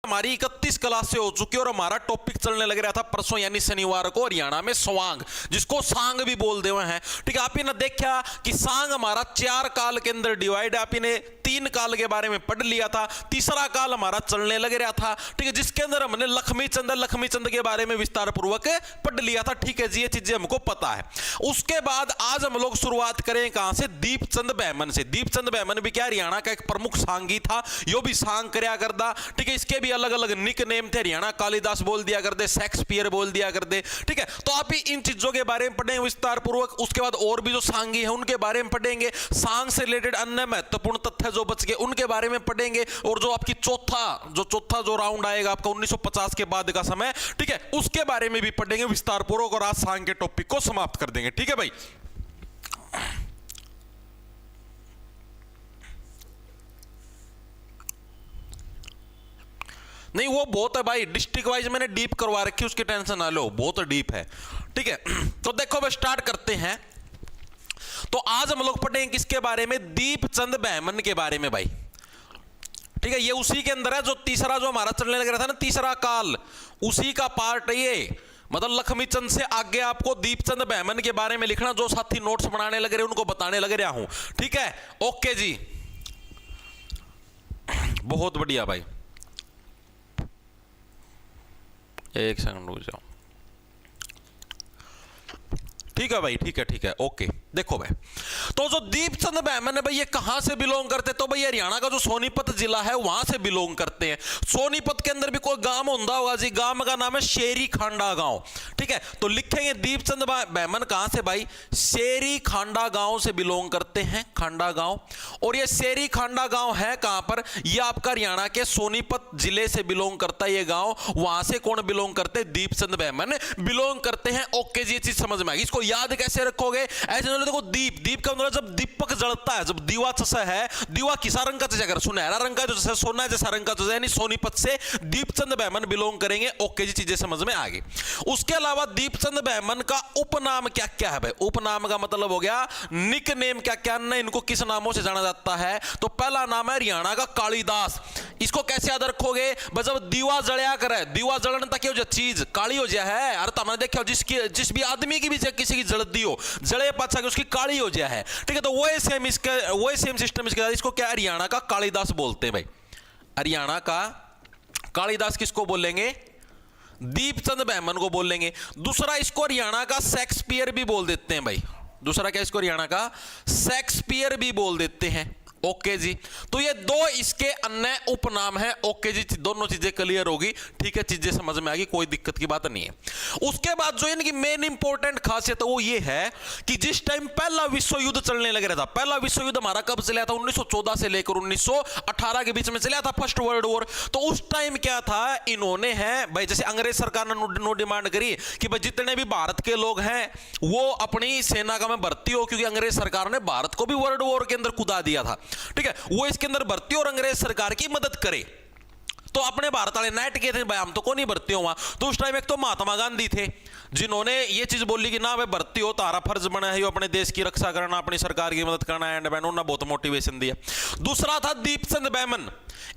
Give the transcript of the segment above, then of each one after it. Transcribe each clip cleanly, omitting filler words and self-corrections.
हमारी 31 क्लास से हो चुकी है और हमारा टॉपिक चलने लग रहा था परसों यानी शनिवार को हरियाणा में स्वांग, जिसको सांग भी बोल दे हुए हैं। ठीक है, आप ने देखा कि सांग हमारा 4 काल के अंदर डिवाइड है। आप ने 3 काल के बारे में पढ़ लिया था, तीसरा काल हमारा चलने लग रहा था। ठीक है, जिसके अंदर हमने लक्ष्मी चंद के बारे में विस्तार पूर्वक पढ़ लिया था। ठीक है जी, ये चीजें हमको पता है। उसके बाद आज हम लोग शुरुआत करें कहां से? दीपचंद बहमन से। दीपचंद बहमन भी क्या हरियाणा का एक प्रमुख सांगी था, यो भी सांग करया करता। ठीक है, इसके भी अलग अलग निक नेम थे। हरियाणा कालिदास बोल दिया करते, शेक्सपियर बोल दिया करते। ठीक है, तो आप ही इन चीजों के बारे में पढ़ेंगे विस्तार पूर्वक। उसके बाद और भी जो सांगी है उनके बारे में पढ़ेंगे। सांग से रिलेटेड अन्य महत्वपूर्ण तथ्य जो बच गए उनके बारे में पढ़ेंगे। और जो आपकी चौथा जो राउंड आएगा आपका 1950 के बाद का समय, ठीक है, उसके बारे में भी पढ़ेंगे विस्तार पूर्वक और आज सांग के टॉपिक को समाप्त कर देंगे। ठीक है भाई, नहीं वो बहुत है भाई, डिस्ट्रिक्ट वाइज मैंने डीप करवा रखी, उसकी टेंशन ना लो, बहुत डीप है। ठीक है, तो देखो भाई स्टार्ट करते हैं। तो आज हम लोग पढ़ेंगे किसके बारे में? दीपचंद बहमन के बारे में भाई। ठीक है, ये उसी के अंदर है जो तीसरा जो हमारा चलने लग रहा था ना, तीसरा काल, उसी का पार्ट है ये। मतलब लक्ष्मी चंद से आगे आपको दीपचंद बहमन के बारे में लिखना। जो साथी नोट्स बनाने लग रहे उनको बताने लग रहा हूं। ठीक है, ओके जी, बहुत बढ़िया भाई, एक सेकंड रुक जाओ। ठीक है भाई, ठीक है, ओके। देखो भाई, तो जो दीपचंद बहमन है भाई, ये कहां से बिलोंग करते हैं? तो भाई हरियाणा का जो सोनीपत जिला है वहां से बिलोंग करते हैं। सोनीपत के अंदर भी कोई गांव होता होगा जी, गांव का नाम है शेरी खांडा गांव। ठीक है, तो लिखेंगे दीपचंद बहमन कहां से भाई? शेरी खांडा गांव से बिलोंग करते हैं, खांडा गांव। और ये शेरी खांडा गांव है कहां पर? ये आपका हरियाणा के सोनीपत जिले से बिलोंग करता है ये गांव। वहां से कौन बिलोंग करते हैं? दीपचंद बहमन बिलोंग करते हैं। ओके जी, ये चीज समझ में आ गई। इसको याद कैसे रखोगे? ऐसे देखो, दीप का मतलब जब दीपक जलता है, जब दीवा चसा है, दीवा किसा रंग का चसा कर? सुनहरा रंग का जो चसा, सोना जैसा रंग का चसा, यानी सोनीपत से दीपचंद बहमन बिलोंग करेंगे। ओके जी, चीजें समझ में आ गई। उसके अलावा दीपचंद बहमन का उपनाम क्या क्या है भाई? उपनाम का मतलब हो गया निक नेम क्या क्या है, इनको किस नामों से जाना जाता है? तो पहला नाम है हरियाणा का कालिदास। इसको कैसे याद रखोगे? बस जब दीवा जड़या करे, दीवा जलन तक हो चीज काली हो जाए है। अरे तुमने देखा जिस भी आदमी की भी किसी की जलती हो, जले पाछा कि उसकी काली हो जाए है। ठीक है, तो वो सेम सिस्टम इसको क्या हरियाणा का कालिदास बोलते हैं भाई। हरियाणा का कालिदास किसको बोलेंगे? दीपचंद बहमन को बोलेंगे। दूसरा इसको हरियाणा का शेक्सपियर भी बोल देते हैं भाई। दूसरा क्या, इसको हरियाणा का शेक्सपियर भी बोल देते हैं। ओके जी, तो ये दो इसके अन्य उपनाम है। ओके जी, दोनों चीजें क्लियर होगी। ठीक है, चीजें समझ में आ गई, कोई दिक्कत की बात नहीं है। उसके बाद जो इनकी मेन इंपॉर्टेंट खासियत है वो ये है कि जिस टाइम पहला विश्व युद्ध चलने लग रहा था, पहला विश्व युद्ध हमारा कब चला था? 1914 से लेकर 1918 के बीच में चला था, फर्स्ट वर्ल्ड वॉर। तो उस टाइम क्या था, इन्होंने है भाई, जैसे अंग्रेज सरकार ने नो डिमांड करी कि भाई जितने भी भारत के लोग हैं वो अपनी सेना का में भर्ती हो, क्योंकि अंग्रेज सरकार ने भारत को भी वर्ल्ड वॉर के अंदर कुदा दिया था। ठीक है, वो इसके अंदर भर्ती और अंग्रेज सरकार की मदद करे। तो अपने भारत वाले नेट के थे भाई, हम तो कौन ही भर्ती हुआ। तो उस टाइम एक तो महात्मा गांधी थे जिन्होंने ये चीज बोली कि ना भाई भर्ती हो, तारा फर्ज बना है अपने देश की रक्षा करना, अपनी सरकार की मदद करना, एंड मैन उन्होंने बहुत मोटिवेशन दिया। दूसरा था दीपचंद बहमन,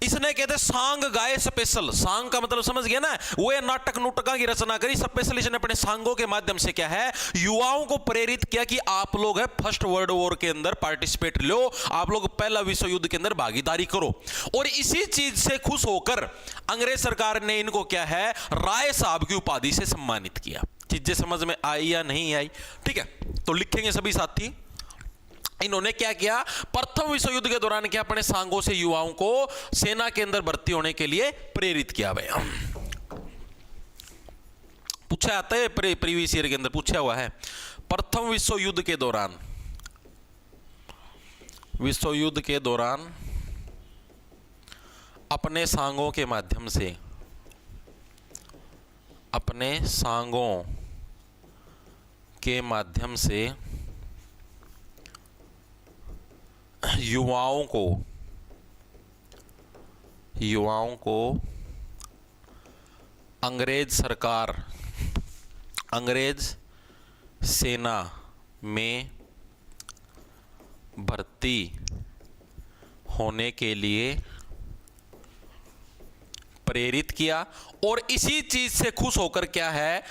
इसने कहते सांग गाए स्पेशल। सांग का मतलब समझ गया ना, वो ये नाटक नुटका की रचना करी स्पेशल। इसने अपने सांगों के माध्यम से क्या है, युवाओं को प्रेरित किया कि आप लोग है फर्स्ट वर्ल्ड वॉर के अंदर पार्टिसिपेट लो, आप लोग पहला विश्व युद्ध के अंदर भागीदारी करो। और इसी चीज से खुश होकर अंग्रेज सरकार ने इनको क्या है, राय साहब की उपाधि से सम्मानित किया। चीजें समझ में आई या नहीं आई? ठीक है, तो लिखेंगे सभी साथी, इन्होंने क्या किया, प्रथम विश्व युद्ध के दौरान क्या अपने सांगों से युवाओं को सेना के अंदर भर्ती होने के लिए प्रेरित किया। भाई पूछा आता है, प्रीवियस ईयर के अंदर पूछा हुआ है, प्रथम विश्व युद्ध के दौरान अपने सांगों के माध्यम से, अपने सांगों के माध्यम से युवाओं को अंग्रेज सेना में भर्ती होने के लिए प्रेरित किया और इसी चीज से खुश होकर क्या है,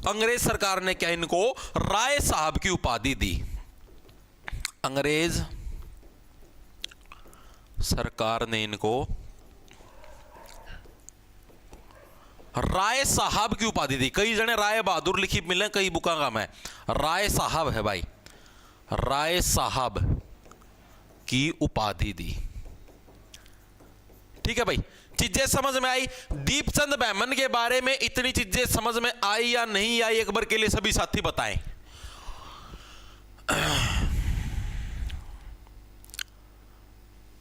अंग्रेज सरकार ने क्या इनको राय साहब की उपाधि दी। अंग्रेज सरकार ने इनको राय साहब की उपाधि दी। कई जने राय बहादुर लिखी मिले कई बुका का, में राय साहब है भाई, राय साहब की उपाधि दी। ठीक है भाई, चीजें समझ में आई। दीपचंद बैमन के बारे में इतनी चीजें समझ में आई या नहीं आई, एक बार के लिए सभी साथी बताएं।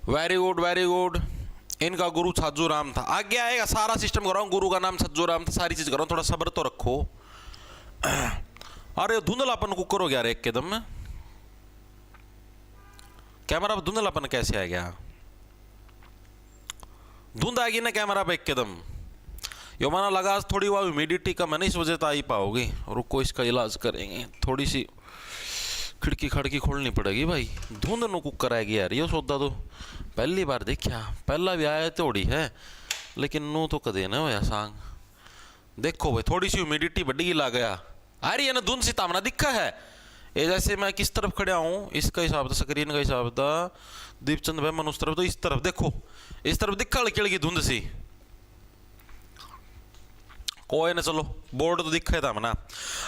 Very good very good. इनका गुरु छज्जू राम था। आगे आएगा, सारा सिस्टम कर रहा हूं। गुरु का नाम छज्जू राम था, सारी चीज कर रहा हूं, थोड़ा सब्र तो रखो। अरे धुंधलापन कुकर हो गया रे एकदम में। कैमरा पर धुंधलापन कैसे आ गया? धुंध आ गई ना कैमरा पे एकदम। यो माना लगा थोड़ी वो ह्यूमिडिटी कम है ना, इस वजह से आ ही पाओगे। रुको इसका इलाज करेंगे। थोड़ी सी खिड़की खड़की खोलनी पड़ेगी भाई, धुंध नु कुकर आएगी यार। ये सौदा तो पहली बार देखा, पहला भी आया थोड़ी है लेकिन नू तो कदे ना होया सांग। देखो भाई थोड़ी सी ह्यूमिडिटी बढ़ी ला गया। आ रही है ना धुंध सी तामना दिखा है। ये जैसे मैं किस तरफ खड़ा हूँ, इसका हिसाब था, स्क्रीन का हिसाब था। दीपचंद भाई मन उस तरफ, तो इस तरफ देखो, इस तरफ दिखा हल्की धुंध सी। कोई ना, चलो बोर्ड तो दिखा था मना।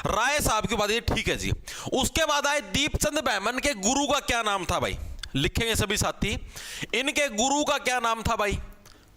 राय साहब की बात ये ठीक है जी। उसके बाद आए दीपचंद बैमन के गुरु का क्या नाम था भाई, लिखेंगे सभी साथी। इनके गुरु का क्या नाम था भाई?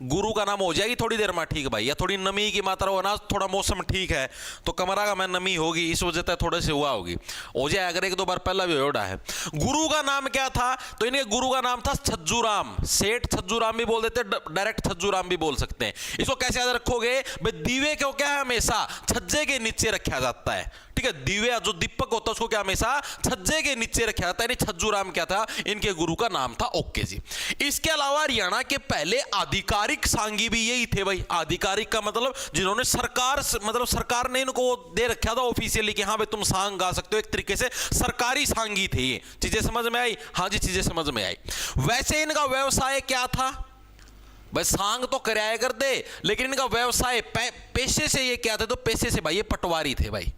गुरु का नाम हो जाएगी थोड़ी देर में, ठीक भाई। या थोड़ी नमी की मात्रा हो ना, थोड़ा मौसम ठीक है तो कमरा का मैं नमी होगी, इस वजह से थोड़े से हुआ होगी, हो जाए। अगर एक दो बार पहला भी होड़ा है। गुरु का नाम क्या था? तो इनके गुरु का नाम था छज्जू राम। सेठ छज्जू राम भी बोल देते, डायरेक्ट छज्जू राम भी बोल सकते हैं। इसको कैसे याद रखोगे भाई? दीवे को क्या है हमेशा छज्जे के नीचे रखा जाता है। ठीक है, दीवे जो दीपक होता है उसको क्या हमेशा छज्जे के नीचे रखा जाता है। छज्जू राम क्या था? इनके गुरु का नाम था। ओके जी। इसके अलावा हरियाणा के पहले आधिकारिक सांगी भी यही थे भाई। आधिकारिक का मतलब जिन्होंने सरकार ने इनको दे रखा था ऑफिशियली कि हाँ भाई तुम सांग गा सकते हो, एक तरीके से सरकारी सांगी थे ये। चीजें समझ में आई? हाँ जी, चीजें समझ में आई। वैसे इनका व्यवसाय क्या था भाई? सांग तो कराया कर दे, लेकिन इनका व्यवसाय पेशे से ये क्या थे? तो पेशे से भाई ये पटवारी थे भाई,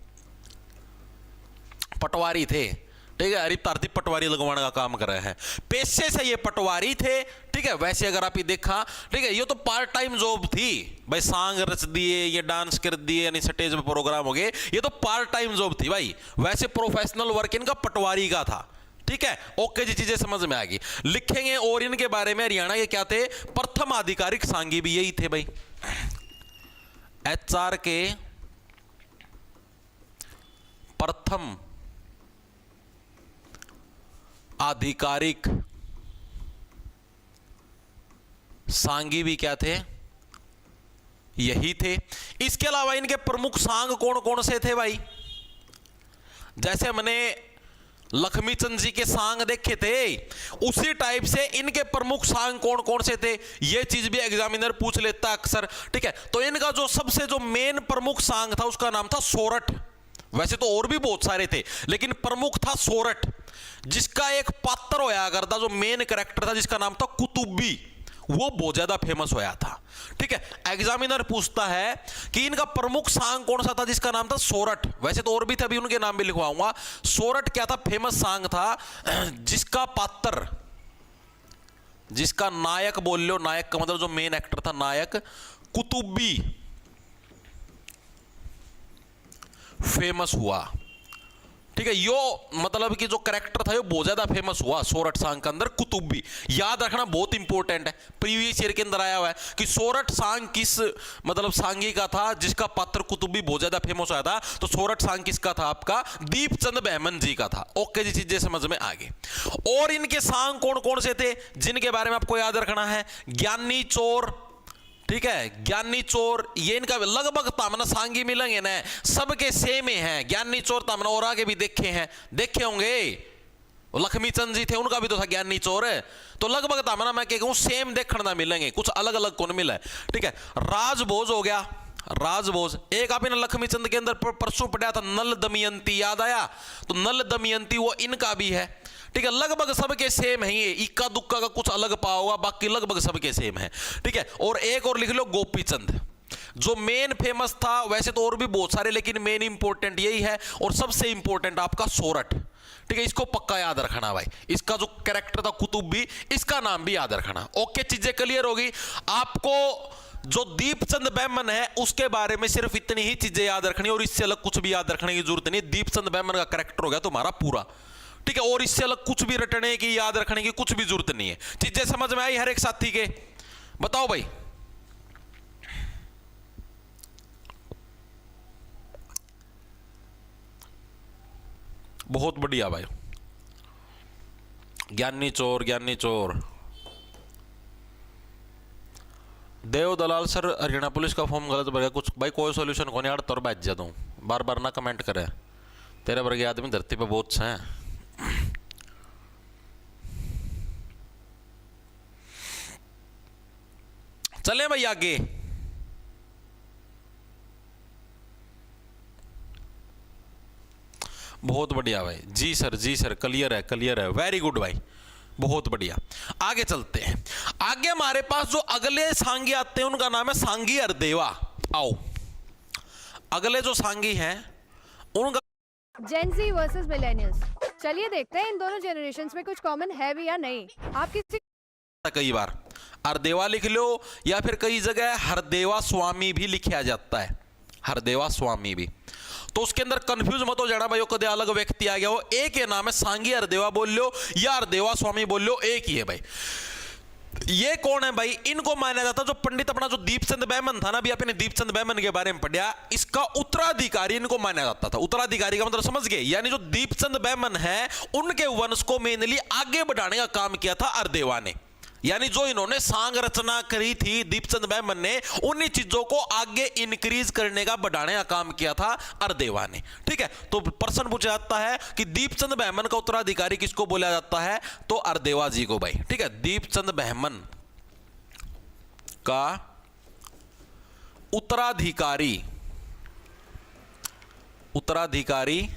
पटवारी थे। ठीक है, हरिप तारती पटवारी लगवाने का काम कर रहे हैं। पेशे से ये पटवारी थे। ठीक है, वैसे अगर आप ये देखा, ठीक है, ये तो पार्ट टाइम जॉब थी भाई। सांग रच दिए, ये डांस कर दिए, यानी स्टेज पे प्रोग्राम हो गए, ये तो पार्ट टाइम जॉब थी भाई। वैसे प्रोफेशनल वर्क इनका पटवारी का था। ठीक है, ओके जी, चीजें समझ में आ गई। लिखेंगे और इनके बारे में, हरियाणा के क्या थे? प्रथम आधिकारिक सांगी भी यही थे भाई। HR के प्रथम आधिकारिक सांगी भी क्या थे? यही थे। इसके अलावा इनके प्रमुख सांग कौन कौन से थे भाई? जैसे हमने लक्ष्मी चंद जी के सांग देखे थे, उसी टाइप से इनके प्रमुख सांग कौन कौन से थे, ये चीज भी एग्जामिनर पूछ लेता अक्सर। ठीक है, तो इनका जो सबसे जो मेन प्रमुख सांग था उसका नाम था सोरठ। वैसे तो और भी बहुत सारे थे, लेकिन प्रमुख था सोरठ, जिसका एक पात्र होया करता, जो मेन कैरेक्टर था, जिसका नाम था कुतुबी। वो बहुत ज्यादा फेमस होया था। ठीक है, एग्जामिनर पूछता है कि इनका प्रमुख सांग कौन सा था, जिसका नाम था सोरठ। वैसे तो और भी थे, अभी उनके नाम भी लिखवाऊंगा। सोरठ क्या था? फेमस सांग था, जिसका पात्र, जिसका नायक बोल लो, नायक का मतलब जो मेन एक्टर था, नायक कुतुबी फेमस हुआ। ठीक है, यो मतलब कि जो कैरेक्टर था, यो बहुत ज्यादा फेमस हुआ सोरठ सांग के अंदर। कुतुबी याद रखना बहुत इंपॉर्टेंट है, प्रीवियस ईयर के अंदर आया हुआ है कि सोरठ सांग किस मतलब सांगी का था, जिसका पात्र कुतुबी बहुत ज्यादा फेमस हुआ था। तो सोरठ सांग किसका था? आपका दीपचंद बैमन जी का था। ओके जी, चीजें समझ में आ गई। और इनके सांग कौन कौन से थे जिनके बारे में आपको याद रखना है? ज्ञानी चोर। ठीक है, ज्ञानी चोर, ये इनका लगभग तामना सांगी मिलेंगे ना, सबके सेम है। ज्ञानी चोर तामना और आगे भी देखे हैं, देखे होंगे। लक्ष्मी चंद जी थे, उनका भी तो था ज्ञानी चोर। तो लगभग तामना मैं कहूँ सेम देखने ना मिलेंगे, कुछ अलग अलग कौन मिला है। ठीक है, राजभोज हो गया, राजभोज। एक आपने लक्ष्मी चंद के अंदर परसों पढ़ा था नल दमयंती, याद आया? तो नल दमयंती वो इनका भी है, ठीक है। लगभग सबके सेम है, ये इक्का दुक्का का कुछ अलग पाया होगा, बाकी लगभग सबके सेम है, ठीक है। और एक और लिख लो गोपीचंद, जो मेन फेमस था, वैसे तो और भी बहुत सारे लेकिन मेन इंपॉर्टेंट यही है। और सबसे इंपॉर्टेंट आपका सोरठ, ठीक है, इसको पक्का याद रखना भाई। इसका जो कैरेक्टर था कुतुबी, इसका नाम भी याद रखना। ओके, चीजें क्लियर होगी आपको। जो दीपचंद बैमन है उसके बारे में सिर्फ इतनी ही चीजें याद रखनी, और इससे अलग कुछ भी याद रखने की जरूरत नहीं। दीपचंद बैमन का कैरेक्टर हो गया तुम्हारा पूरा, ठीक है। और इससे अलग कुछ भी रटने की, याद रखने की कुछ भी जरूरत नहीं है। चीजें समझ में आई हर एक साथी के? बताओ भाई। बहुत बढ़िया भाई। ज्ञानी चोर, ज्ञानी चोर। देव दलाल सर, हरियाणा पुलिस का फॉर्म गलत भर गया कुछ। भाई कोई सॉल्यूशन को नहीं यार, तोर बैठ जा, तू बार बार ना कमेंट करे। तेरे वर्गे आदमी धरती पे बहुत से हैं। चले भाई आगे। बहुत बढ़िया भाई, जी सर, जी सर, क्लियर है, क्लियर है, वेरी गुड भाई, बहुत बढ़िया। आगे चलते हैं। आगे हमारे पास जो अगले सांगी आते हैं उनका नाम है सांगी हरदेवा। आओ, अगले जो सांगी हैं उनका जेन ज़ी वर्सेस मिलेनियल्स। चलिए देखते हैं इन दोनों जनरेशन्स में कुछ कॉमन है भी या नहीं। आप किसी कई बार हरदेवा लिख लो, या फिर कई जगह हरदेवा स्वामी भी लिखा जाता है, हरदेवा स्वामी भी। तो उसके अंदर कंफ्यूज मत हो जाना भाई, कदे अलग व्यक्ति आ गया हो। एक ही नाम है, सांगी हरदेवा बोल लो या हरदेवा स्वामी बोल लो, एक ही है भाई। ये कौन है भाई? इनको माना जाता जो पंडित अपना जो दीपचंद बैमन था ना, अभी आपने दीपचंद बैमन के बारे में पढ़ा, इसका उत्तराधिकारी इनको माना जाता था। उत्तराधिकारी का मतलब समझ गए? यानी जो दीपचंद बैमन है उनके वंश को मेनली आगे बढ़ाने का काम किया था हरदेवा ने। यानी जो इन्होंने सांग रचना करी थी दीपचंद बैमन ने, उन्हीं चीजों को आगे इंक्रीज करने का, बढ़ाने का काम किया था हरदेवा ने, ठीक है। तो प्रश्न पूछा जाता है कि दीपचंद बैमन का उत्तराधिकारी किसको बोला जाता है? तो हरदेवा जी को भाई, ठीक है। दीपचंद बैमन का उत्तराधिकारी, उत्तराधिकारी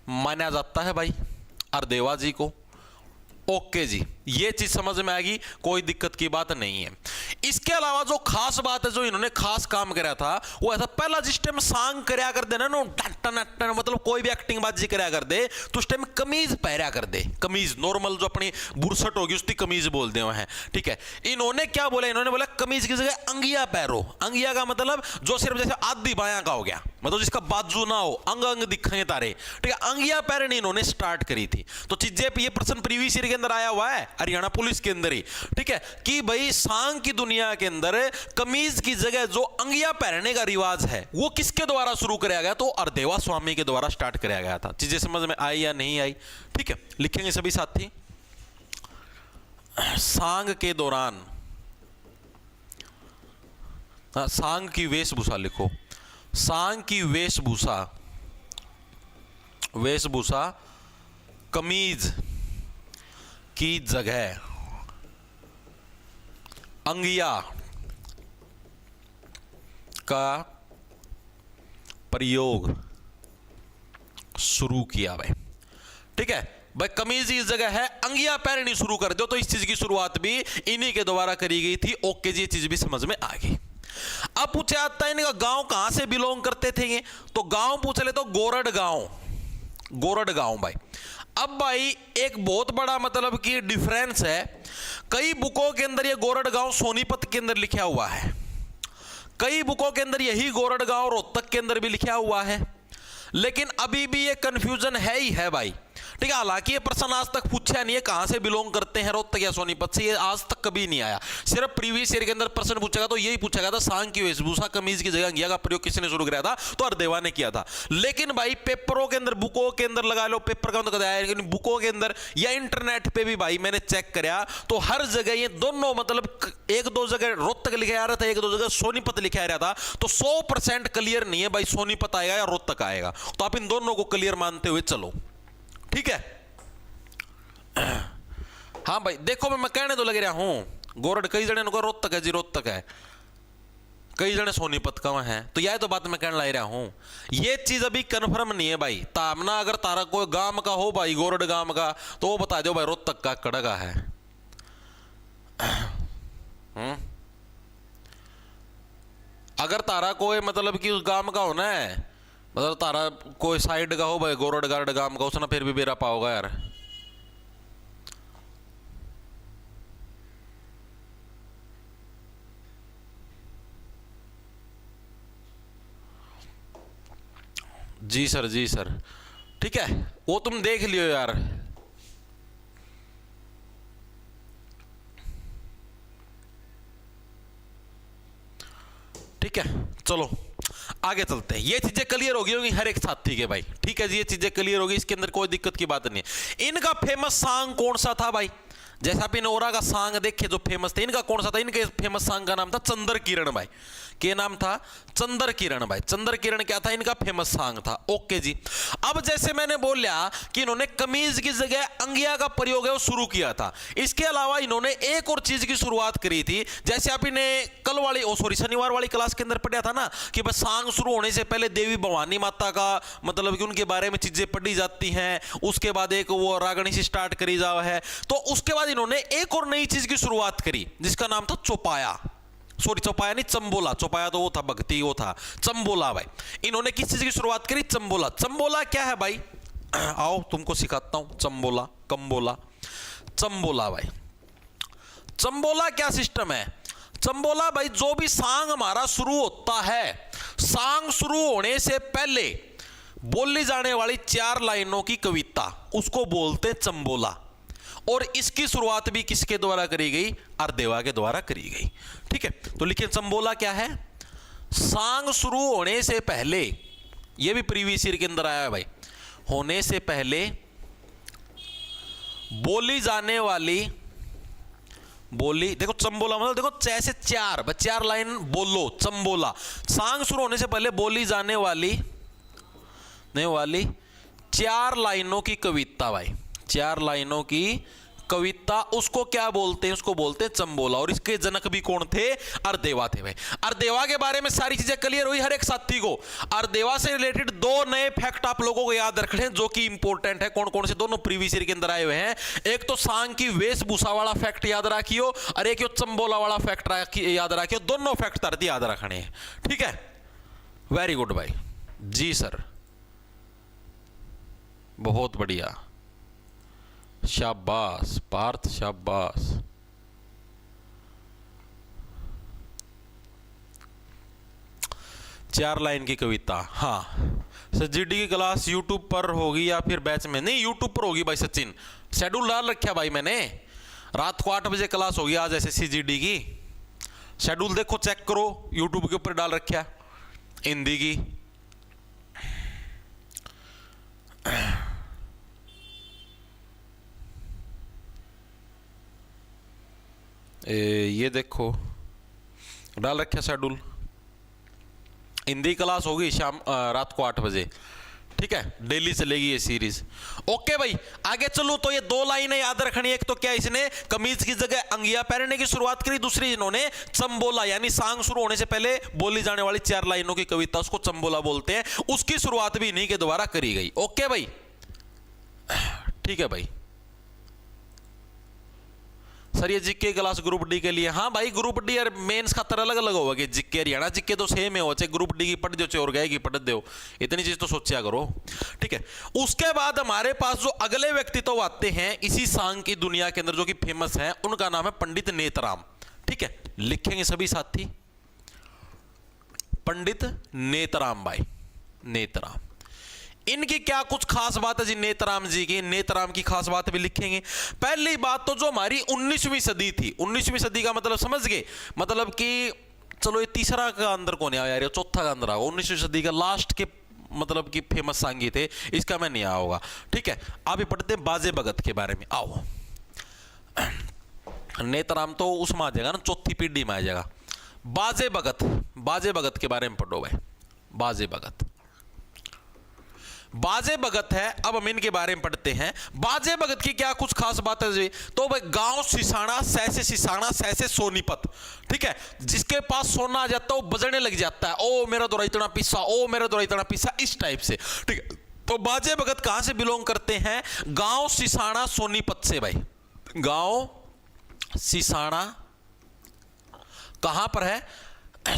माना जाता है भाई हरदेवा जी को। ओके जी, ये चीज समझ में आएगी, कोई दिक्कत की बात नहीं है। इसके अलावा जो खास बात है, जो इन्होंने खास काम करा था, वो ऐसा पहला जिस टाइम सांग करया कर दे ना, मतलब कोई भी एक्टिंग बाजी करया कर दे, तो उस टाइम कमीज पहरा कर दे। कमीज नॉर्मल जो अपनी बुरसट होगी उसकी कमीज बोल दे हैं, ठीक है। इन्होंने क्या बोला? इन्होंने बोला कमीज की जगह अंगिया पहरो। अंगिया का मतलब जो सिर्फ जैसे आधी बायां का हो गया, मतलब जिसका बाजू ना हो, अंग अंग दिखेंगे तारे, ठीक है। अंगिया पहरनी इन्होंने स्टार्ट करी थी। तो चीजें ये प्रश्न प्रीवियस ईयर के अंदर आया हुआ है हरियाणा पुलिस के अंदर ही, ठीक है, कि भाई सांग की दुनिया के अंदर कमीज की जगह जो अंगिया पहनने का रिवाज है वो किसके द्वारा शुरू कराया गया? तो हरदेवा स्वामी के द्वारा स्टार्ट कराया गया था। चीजें समझ में आई या नहीं आई? ठीक है, लिखेंगे सभी साथी। सांग के दौरान, सांग की वेशभूषा लिखो। सांग की वेशभूषा, वेशभूषा कमीज की जगह अंगिया का प्रयोग शुरू किया भाई, ठीक है। भाई कमीज की जगह है, अंगिया पहननी शुरू कर दो, तो इस चीज की शुरुआत भी इन्हीं के द्वारा करी गई थी। ओके जी, ये चीज भी समझ में आ गई। अब पूछा जाता है इनका गांव कहां से बिलोंग करते थे ये, तो गांव पूछ ले तो गोरड गांव, गोरड गांव भाई। अब भाई एक बहुत बड़ा मतलब कि डिफरेंस है, कई बुकों के अंदर ये गोरड गांव सोनीपत के अंदर लिखा हुआ है, कई बुकों के अंदर यही गोरड गांव रोहतक के अंदर भी लिखा हुआ है, लेकिन अभी भी ये कंफ्यूजन है ही है भाई, ठीक है। हालांकि ये प्रश्न आज तक पूछा नहीं है कहां से बिलोंग करते हैं रोहतक या सोनीपत से, ये आज तक कभी नहीं आया। सिर्फ प्रीवियस ईयर के अंदर प्रश्न पूछेगा तो यही पूछा गया था, सांग की वेशभूषा कमीज की जगह अंगिया का प्रयोग किसने शुरू कराया था? तो हरदेवा ने किया था। लेकिन भाई पेपरों के अंदर, बुकों के अंदर लगा लो, पेपर का मतलब आया, लेकिन बुकों के अंदर या इंटरनेट पे भी भाई मैंने चेक कराया तो हर जगह ये दोनों मतलब एक दो जगह रोहतक लिखा आ रहा था, एक दो जगह सोनीपत लिखा आ रहा था। तो 100% क्लियर नहीं है भाई सोनीपत आएगा या रोहतक आएगा, तो आप इन दोनों को क्लियर मानते हुए चलो, ठीक है। हाँ भाई देखो मैं कहने तो लग रहा हूं, गोरड कई जने को रोहतक है जी, रोहतक है, कई जने सोनीपत का है, तो यह तो बात मैं कहने ला रहा हूं। ये चीज अभी कन्फर्म नहीं है भाई। तामना अगर तारा कोई गांव का हो भाई, गोरड गांव का, तो वो बता दो भाई रोहतक का कड़गा है। अगर तारा कोई मतलब कि उस गांव का होना है, मतलब तारा कोई साइड का हो भाई, गोरड गार्ड गांव का, उसने फिर भी बेरा पाओगा यार। जी सर, जी सर, ठीक है, वो तुम देख लियो यार। ठीक है, चलो आगे चलते हैं। ये चीजें क्लियर होगी होंगी हर एक साथी के भाई। ठीक है जी, ये चीजें क्लियर होगी, इसके अंदर कोई दिक्कत की बात नहीं है। इनका फेमस सॉन्ग कौन सा था भाई? जैसा आप नोरा का सॉन्ग देखे जो फेमस थे, इनका कौन सा था? इनके फेमस सॉन्ग का नाम था चंद्र किरण भाई। के नाम था? चंद्र किरण भाई। चंद्र किरण क्या था? इनका फेमस सॉन्ग था। ओके जी। अब जैसे मैंने बोला कि इन्होंने कमीज की जगह अंगिया का प्रयोग है वो शुरू किया था। इसके अलावा इन्होंने एक और चीज की शुरुआत करी थी। जैसे आप इन्हें कल वाली शनिवार वाली क्लास के अंदर पढ़ा था ना कि बस सॉन्ग शुरू होने से पहले देवी भवानी माता का मतलब कि उनके बारे में चीजें पढ़ी जाती हैं, उसके बाद एक वो रागणी से स्टार्ट करी जाओ है। तो उसके बाद इन्होंने एक और नई चीज की शुरुआत करी जिसका नाम था चौपाया। सॉरी, चौपाया नहीं, चंबोला। चौपाया तो वो था भक्ति, वो था चंबोला भाई। इन्होंने किस चीज की शुरुआत करी? चंबोला। चंबोला क्या है भाई? आओ तुमको सिखाता हूं। चंबोला, कंबोला, चंबोला भाई। चंबोला क्या सिस्टम है? चंबोला भाई, जो भी सॉन्ग हमारा शुरू होता है, सॉन्ग शुरू होने से पहले बोली जाने वाली 4 लाइनों की कविता, उसको बोलते हैं चंबोला। और इसकी शुरुआत भी किसके द्वारा करी गई? अरदेवा के द्वारा करी गई। ठीक है, तो लिखिए चंबोला क्या है? सॉन्ग शुरू होने से पहले, यह भी प्रीवियस ईयर के अंदर आया है भाई, होने से पहले बोली जाने वाली बोली, देखो चंबोला मतलब देखो जैसे 4 लाइन बोलो, चंबोला। सॉन्ग शुरू होने से पहले बोली जाने वाली 4 लाइनों की कविता भाई। 4 लाइनों की कविता, उसको क्या बोलते हैं? उसको बोलते हैं चंबोला। और इसके जनक भी कौन थे? अरदेवा थे भाई। अरदेवा के बारे में सारी चीजें क्लियर हुई हर एक साथी को। अरदेवा से रिलेटेड 2 नए फैक्ट आप लोगों को याद रखने जो कि इंपॉर्टेंट है। कौन कौन से? दोनों प्रीवियस ईयर के अंदर आए हुए हैं। एक तो सांग की वेशभूषा वाला फैक्ट याद रखियो, और एक चंबोला वाला फैक्ट याद रखियो। दोनों फैक्ट तरती याद रखने हैं। ठीक है, वेरी गुड भाई। जी सर, बहुत बढ़िया, शाबाश पार्थ, शाबाश। चार लाइन की कविता। हाँ सर, जीडी की क्लास यूट्यूब पर होगी या फिर बैच में? नहीं, यूट्यूब पर होगी भाई सचिन। शेड्यूल डाल रखा भाई मैंने, रात को 8 बजे क्लास होगी आज एसएससी जीडी की। शेड्यूल देखो, चेक करो, यूट्यूब के ऊपर डाल रखा हिंदी की। ये देखो डाल रखा शेड्यूल। हिंदी क्लास होगी शाम रात को 8 बजे। ठीक है, डेली चलेगी ये सीरीज। ओके भाई, आगे चलूं तो ये 2 लाइनें याद रखनी। एक तो क्या, इसने कमीज की जगह अंगिया पहनने की शुरुआत करी। दूसरी, इन्होंने चंबोला यानी सांग शुरू होने से पहले बोली जाने वाली 4 लाइनों की कविता, उसको चंबोला बोलते हैं, उसकी शुरुआत भी इन्हीं के द्वारा करी गई। ओके भाई, ठीक है भाई। सर ये जिक्के क्लास ग्रुप डी के लिए? हाँ भाई, ग्रुप डी और मेंस खातर अलग अलग होगा कि जिक्के हरियाणा जिक्के तो सेम है हो, चाहे ग्रुप डी की पढ़ दो चाहे और गए की पढ़ दो, इतनी चीज तो सोचा करो। ठीक है, उसके बाद हमारे पास जो अगले व्यक्तित्व आते हैं इसी सांग की दुनिया के अंदर जो कि फेमस है, उनका नाम है पंडित नेतराम। ठीक है, लिखेंगे सभी साथी, पंडित नेतराम भाई, नेतराम। इनकी क्या कुछ खास बात है जी नेतराम जी की? नेतराम की खास बात भी लिखेंगे। पहली बात तो जो हमारी 19वीं सदी थी, 19वीं सदी का मतलब समझ गए, मतलब कि चलो ये तीसरा का अंदर कौन आया यार, चौथा का अंदर आओ। 19वीं सदी का लास्ट के मतलब कि फेमस सांगी थे, इसका मैं नहीं आया होगा। ठीक है, अभी पढ़ते हैं बाजे भगत के बारे में। आओ, नेतराम तो उसमें आ जाएगा ना, चौथी पीढ़ी में आ जाएगा। बाजे भगत, बाजे भगत के बारे में पढ़ो भाई। बाजे भगत, बाजे भगत है। अब हम इनके बारे में पढ़ते हैं। बाजे भगत की क्या कुछ खास बात है जी? तो भाई गांव सिसाना सैसे सोनीपत, ठीक है, जिसके पास सोना आ जाता है वो बजने लग जाता है, ओ मेरा दौरा इतना पिस्सा, ओ मेरा दौरा इतना पिस्सा, इस टाइप से, ठीक है। तो बाजे भगत कहां से बिलोंग करते हैं? गांव सिसाना सोनीपत से भाई। गांव सिसाना कहां पर है?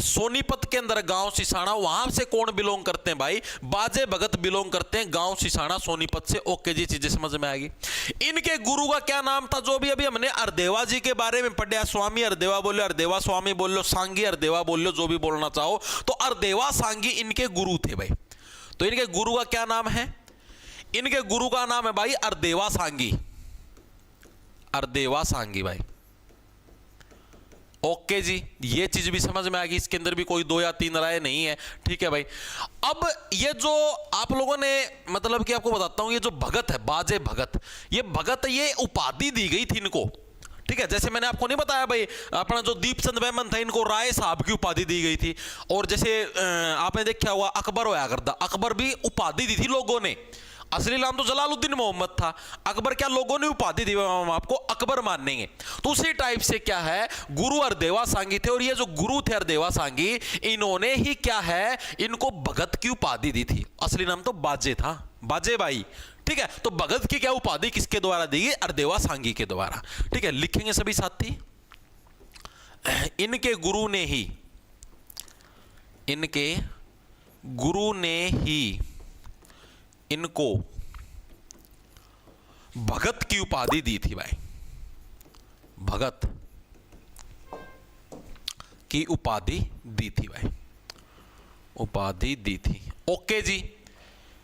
सोनीपत के अंदर गांव सिसाना, वहां से कौन बिलोंग करते हैं भाई? बाजे भगत बिलोंग करते हैं गांव सिसाना सोनीपत से। ओके जी, चीजें समझ में आएगी। इनके गुरु का क्या नाम था? जो भी अभी हमने अरदेवा जी के बारे में पढ़ा, स्वामी अरदेवा बोलो, अरदेवा स्वामी बोलो, सांगी अरदेवा बोलो, जो भी बोलना चाहो, तो अरदेवा सांगी इनके गुरु थे भाई। तो इनके गुरु का क्या नाम है? इनके गुरु का नाम है भाई अरदेवा सांगी। अरदेवा सांगी भाई। ओके जी, ये चीज भी समझ में आ गई। इसके अंदर भी कोई 2 या 3 राय नहीं है, ठीक है भाई। अब ये जो आप लोगों ने, मतलब कि आपको बताता हूं, ये जो भगत है, बाजे भगत, ये उपाधि दी गई थी इनको, ठीक है। जैसे मैंने आपको नहीं बताया भाई, अपना जो दीपचंद मेमन था, इनको राय साहब की उपाधि दी गई थी। और जैसे आपने देखा हुआ अकबर होया करता, अकबर भी उपाधि दी थी लोगों ने। असली नाम तो जलालुद्दीन मोहम्मद था, अकबर क्या लोगों ने उपाधि दी, हम आपको अकबर मानेंगे। तो उसी टाइप से क्या है, गुरु अरदेवा सांगी थे। और ये जो गुरु थे अरदेवा सांगी, इन्होंने ही क्या है, इनको भगत की उपाधि दी थी। असली नाम तो बाजे था, बाजे भाई, ठीक है। तो भगत की क्या उपाधि किसके द्वारा दी गई? अरदेवा सांगी के द्वारा, ठीक है। लिखेंगे सभी साथी, इनके गुरु ने ही, इनके गुरु ने ही इनको भगत की उपाधि दी थी भाई। भगत की उपाधि दी थी भाई, उपाधि दी थी। ओके जी,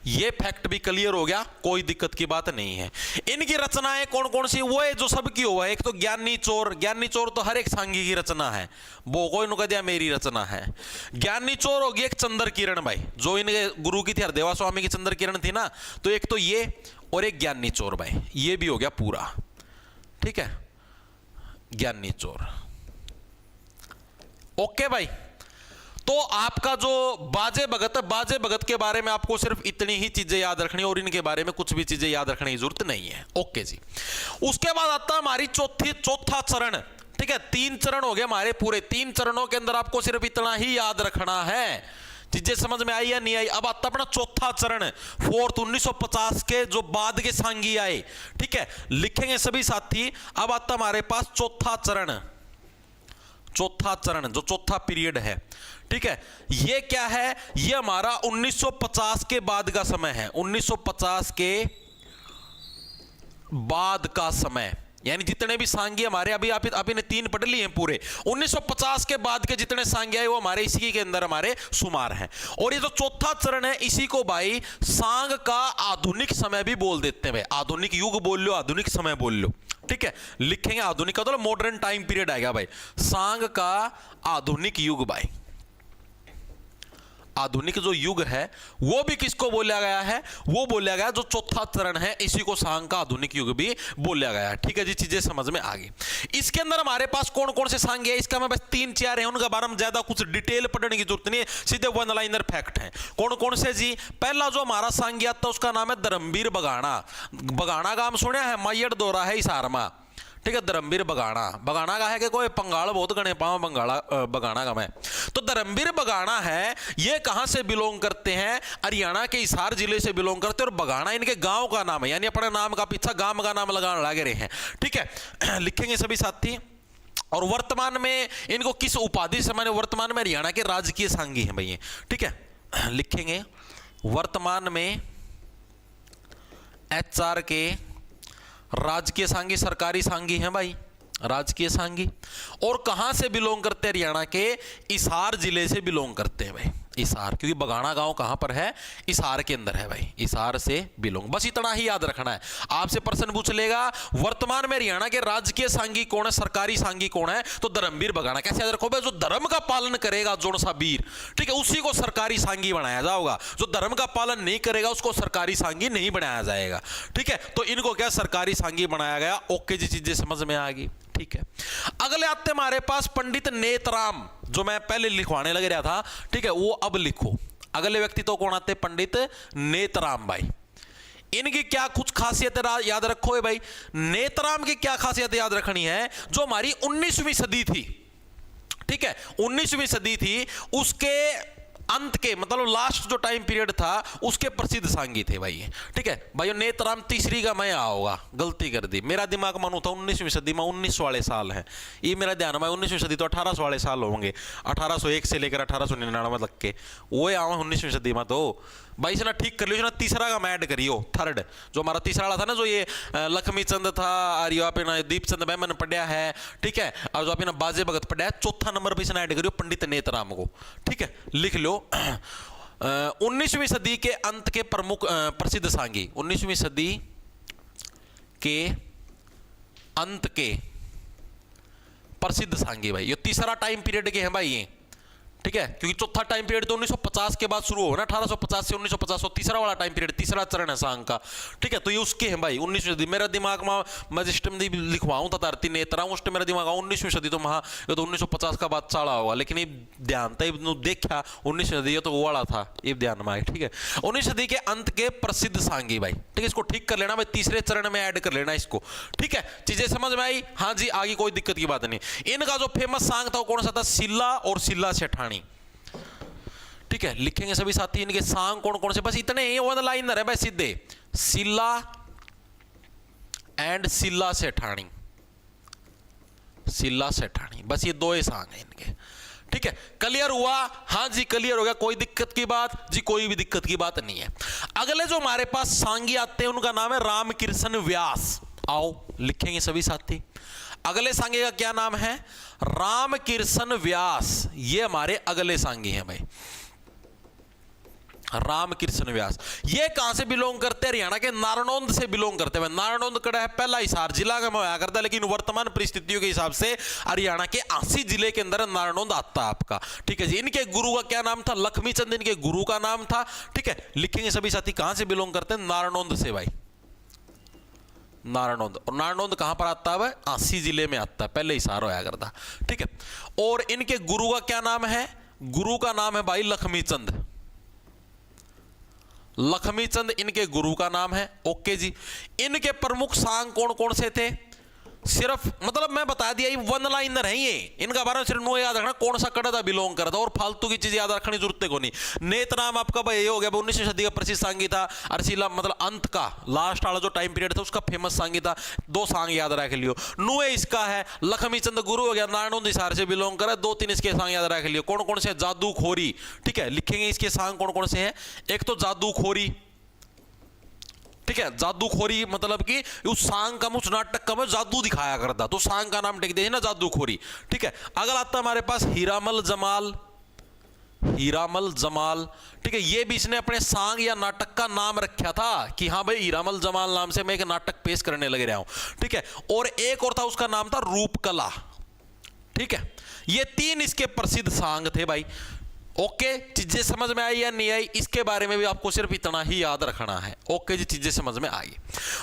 ये फैक्ट भी क्लियर हो गया, कोई दिक्कत की बात नहीं है। इनकी रचनाएं कौन कौन सी? वो है जो सबकी हुआ है। एक तो ज्ञानी चोर, ज्ञानी चोर तो हर एक सांगी की रचना है, वो कोई नु कह दिया मेरी रचना है। ज्ञानी चोर होगी एक चंद्र किरण भाई, जो इनके गुरु की थी हरदेवा स्वामी की चंद्र किरण थी ना, तो एक तो ये और एक ज्ञानी चोर भाई, ये भी हो गया पूरा, ठीक है, ज्ञानी चोर। ओके भाई, तो आपका जो बाजे भगत है, बाजे भगत के बारे में आपको सिर्फ इतनी ही चीजें याद रखनी, और इनके बारे में कुछ भी चीजें याद रखने की जरूरत नहीं है। ओके जी, उसके बाद आता है हमारी चौथा चरण, ठीक है। 3 चरण हो गए हमारे पूरे। 3 चरणों के अंदर आपको सिर्फ इतना ही याद रखना है। चीजें समझ में आई या नहीं आई? अब आता अपना चौथा चरण, 1950 के जो बाद के सांगी आए, ठीक है, लिखेंगे सभी साथी। अब आता हमारे पास चौथा चरण, चौथा चरण जो चौथा पीरियड है, ठीक है। ये क्या है? ये हमारा 1950 के बाद का समय है। 1950 के बाद का समय, यानी जितने भी सांगी हमारे, अभी आप इन्हें 3 पढ़ लिए हैं पूरे। 1950 के बाद के जितने सांगी आए वो हमारे इसी के अंदर हमारे शुमार हैं। और ये जो चौथा चरण है, इसी को भाई सांग का आधुनिक समय भी बोल देते हैं भाई। आधुनिक युग बोल लो, आधुनिक समय बोल लो, ठीक है। लिखेंगे आधुनिक का तो मॉडर्न टाइम पीरियड आएगा भाई। सांग का आधुनिक युग भाई, आधुनिक जो युग है वो भी किसको बोला गया है? वो बोला गया जो चौथा चरण है, इसी को सांग का आधुनिक युग भी बोला गया है, ठीक है जी। चीजें समझ में आ गई। इसके अंदर हमारे पास कौन कौन से सांग है, इसका मैं बस 3-4 है, उनका बारे में ज्यादा कुछ डिटेल पढ़ने की जरूरत नहीं है, सीधे वन लाइनर फैक्ट है। कौन कौन से जी? पहला जो हमारा सांगी आता है उसका नाम है धर्मवीर बगाना। बगाना का हम सुने हैं, मायड़ दौरा है इसारमा, ठीक है। धर्मवीर बगाना, बगाना का है कि कोई पंगाल बहुत गणे पाओ बगाना का मैं, तो धर्मवीर बगाना है। ये कहां से बिलोंग करते हैं? हरियाणा के हिसार जिले से बिलोंग करते हैं। और बगाना इनके गांव का नाम है, यानी अपने नाम का पीछा गांव का नाम लगाने लगे रहे हैं, ठीक है। लिखेंगे सभी साथी। और वर्तमान में इनको किस उपाधि से, माने वर्तमान में हरियाणा के राजकीय सांगी हैं भैया, ठीक है। लिखेंगे वर्तमान में HR के राजकीय सांगी, सरकारी सांगी हैं भाई, राजकीय सांगी। और कहां से बिलोंग करते हैं? हरियाणा के हिसार जिले से बिलोंग करते हैं भाई, हिसार, क्योंकि बगाना गांव कहां पर है? हिसार के अंदर है भाई, हिसार से बिलोंग। बस इतना ही याद रखना है। आपसे प्रश्न पूछ लेगा वर्तमान में हरियाणा के राजकीय सांगी कौन है, सरकारी सांगी कौन है, तो धर्मवीर बगाना। कैसे याद रखो भाई? जो धर्म का पालन करेगा जोन सा वीर, ठीक है, उसी को सरकारी सांगी बनाया जाएगा। जो धर्म का पालन नहीं करेगा उसको सरकारी सांगी नहीं बनाया जाएगा, ठीक है। तो इनको क्या सरकारी सांगी बनाया गया। ओके जी, चीजें समझ में आ गई, ठीक है। अगले आते हमारे पास पंडित नेतराम, जो मैं पहले लिखवाने लग रहा था, ठीक है, वो अब लिखो। अगले व्यक्ति तो कौन आते? पंडित नेतराम भाई। इनकी क्या कुछ खासियत याद रखो है भाई। नेतराम की क्या खासियत याद रखनी है? जो हमारी 19वीं सदी थी, ठीक है, 19वीं सदी थी, उसके अंत के मतलब लास्ट जो टाइम पीरियड था उसके प्रसिद्ध सांगी थे भाई, ठीक है भाई। नेतराम तीसरी का मैं होगा, गलती कर दी, मेरा दिमाग मानो था 19वीं सदी में 19 वाले साल हैं, ये मेरा ध्यान में 19वीं सदी तो 1800 वाले साल होंगे, 1801 से लेकर 1899 तक के, वो आवा 19वीं सदी में। तो भाई से ना ठीक कर लियो ना, तीसरा का मैं ऐड करियो, थर्ड जो हमारा तीसरा वाला था ना, जो ये लक्ष्मी चंद था और ये पे ना दीपचंद बैमन पढ़िया है, ठीक है, और जो आपने बाजे भगत पढ़िया है, चौथा नंबर पे इसने ऐड करियो पंडित नेतराम को, ठीक है, लिख लो। 19वीं सदी के अंत के प्रमुख प्रसिद्ध सांगी, 19वीं सदी के अंत के प्रसिद्ध सांगी भाई, ये तीसरा टाइम पीरियड के हैं भाई ये, ठीक है, क्योंकि चौथा टाइम पीरियड तो 1950 के बाद शुरू हो ना, 1850 से 1950, तीसरा वाला टाइम पीरियड, तीसरा चरण है सांग का, ठीक है। तो ये उसके हैं भाई 19वीं सदी। मेरा दिमाग में मैं जिस टाइम लिखवाऊं था धरती नेतरा, उस टाइम मेरा दिमाग 19वीं सदी तो महा ये तो 1950 का बाद चाड़ा होगा, लेकिन ये ध्यान था, देखा 19वीं सदी ये तो वो वाला था, ये ध्यान में आए, ठीक है। 19वीं सदी के अंत के प्रसिद्ध सांगी भाई, ठीक है, इसको ठीक कर लेना भाई, तीसरे चरण में ऐड कर लेना इसको, ठीक है। चीजें समझ में आई? हाँ जी, आगे कोई दिक्कत की बात नहीं। इनका जो फेमस सांग था वो कौन सा था? सिल्ला और सिल्ला सेठानी, ठीक है, लिखेंगे सभी साथी इनके सांग कौन कौन से, बस इतने ही वन लाइनर है भाई सीधे, सिल्ला एंड सिल्ला सेठानी, सिल्ला सेठानी, बस ये दो ही सांग है इनके, ठीक है। क्लियर हुआ? हाँ जी क्लियर हो गया, कोई दिक्कत की बात जी? कोई भी दिक्कत की बात नहीं है। अगले जो हमारे पास सांगी आते हैं उनका नाम है रामकृष्ण व्यास। आओ लिखेंगे सभी साथी, अगले सांगी का क्या नाम है? रामकृष्ण व्यास, ये हमारे अगले सांगी हैं भाई, रामकृष्ण व्यास। ये कहां से बिलोंग करते हैं? हरियाणा के नारनौंद से बिलोंग करते हैं। नारनौंद कड़ा है पहला हिसार जिला का होया करता है, लेकिन वर्तमान परिस्थितियों के हिसाब से हरियाणा के 80 जिले के अंदर नारनौंद आता है आपका, ठीक है जी। इनके गुरु का क्या नाम था? लक्ष्मी चंद इनके गुरु का नाम था, ठीक है। लिखेंगे सभी साथी कहां से बिलोंग करते हैं? नारनौंद से भाई, नारनौंद। और नारनौंद कहां पर आता है? 80 जिले में आता है, पहले हिसार होया करता, ठीक है। और इनके गुरु का क्या नाम है? गुरु का नाम है भाई लक्ष्मी चंद, लक्ष्मी चंद इनके गुरु का नाम है, ओके जी। इनके प्रमुख सांग कौन कौन से थे? सिर्फ मतलब मैं बता दिया, ये वन लाइनर है ये, इनका बारे में सिर्फ नो याद रखना कौन सा कड़ा था बिलोंग करता, और फालतू की चीज याद रखने की जरूरत को नहीं। नेतराम आपका भाई ये हो गया 19वीं सदी का प्रसिद्ध सांगी था, अरसीला मतलब अंत का लास्ट वाला जो टाइम पीरियड था उसका फेमस सांगी था, दो सांग याद रख लियो। नुए इसका है, लक्ष्मी चंद गुरु हो गया, नारनौंद हिसार से बिलोंग करे, 2-3 इसके सांग याद रख लियो। कौन कौन से? जादूखोरी, ठीक है, लिखेंगे इसके सांग कौन कौन से हैं। एक तो जादूखोरी, ठीक है, जादूखोरी मतलब कि उस सांग का उस नाटक का में जादू दिखाया करता, तो सांग का नाम टेक दे ना जादूखोरी, ठीक है। अगला आता है हमारे पास हीरामल जमाल, हीरामल जमाल, ठीक है, ये भी इसने अपने सांग या नाटक का नाम रखा था कि हाँ भाई हीरामल जमाल नाम से मैं एक नाटक पेश करने लग रहा हूं, ठीक है। और एक और था, उसका नाम था रूपकला, ठीक है। ये 3 इसके प्रसिद्ध सांग थे भाई, ओके। चीजें समझ में आई या नहीं आई? इसके बारे में भी आपको सिर्फ इतना ही याद रखना है, ओके जी, चीजें समझ में आई।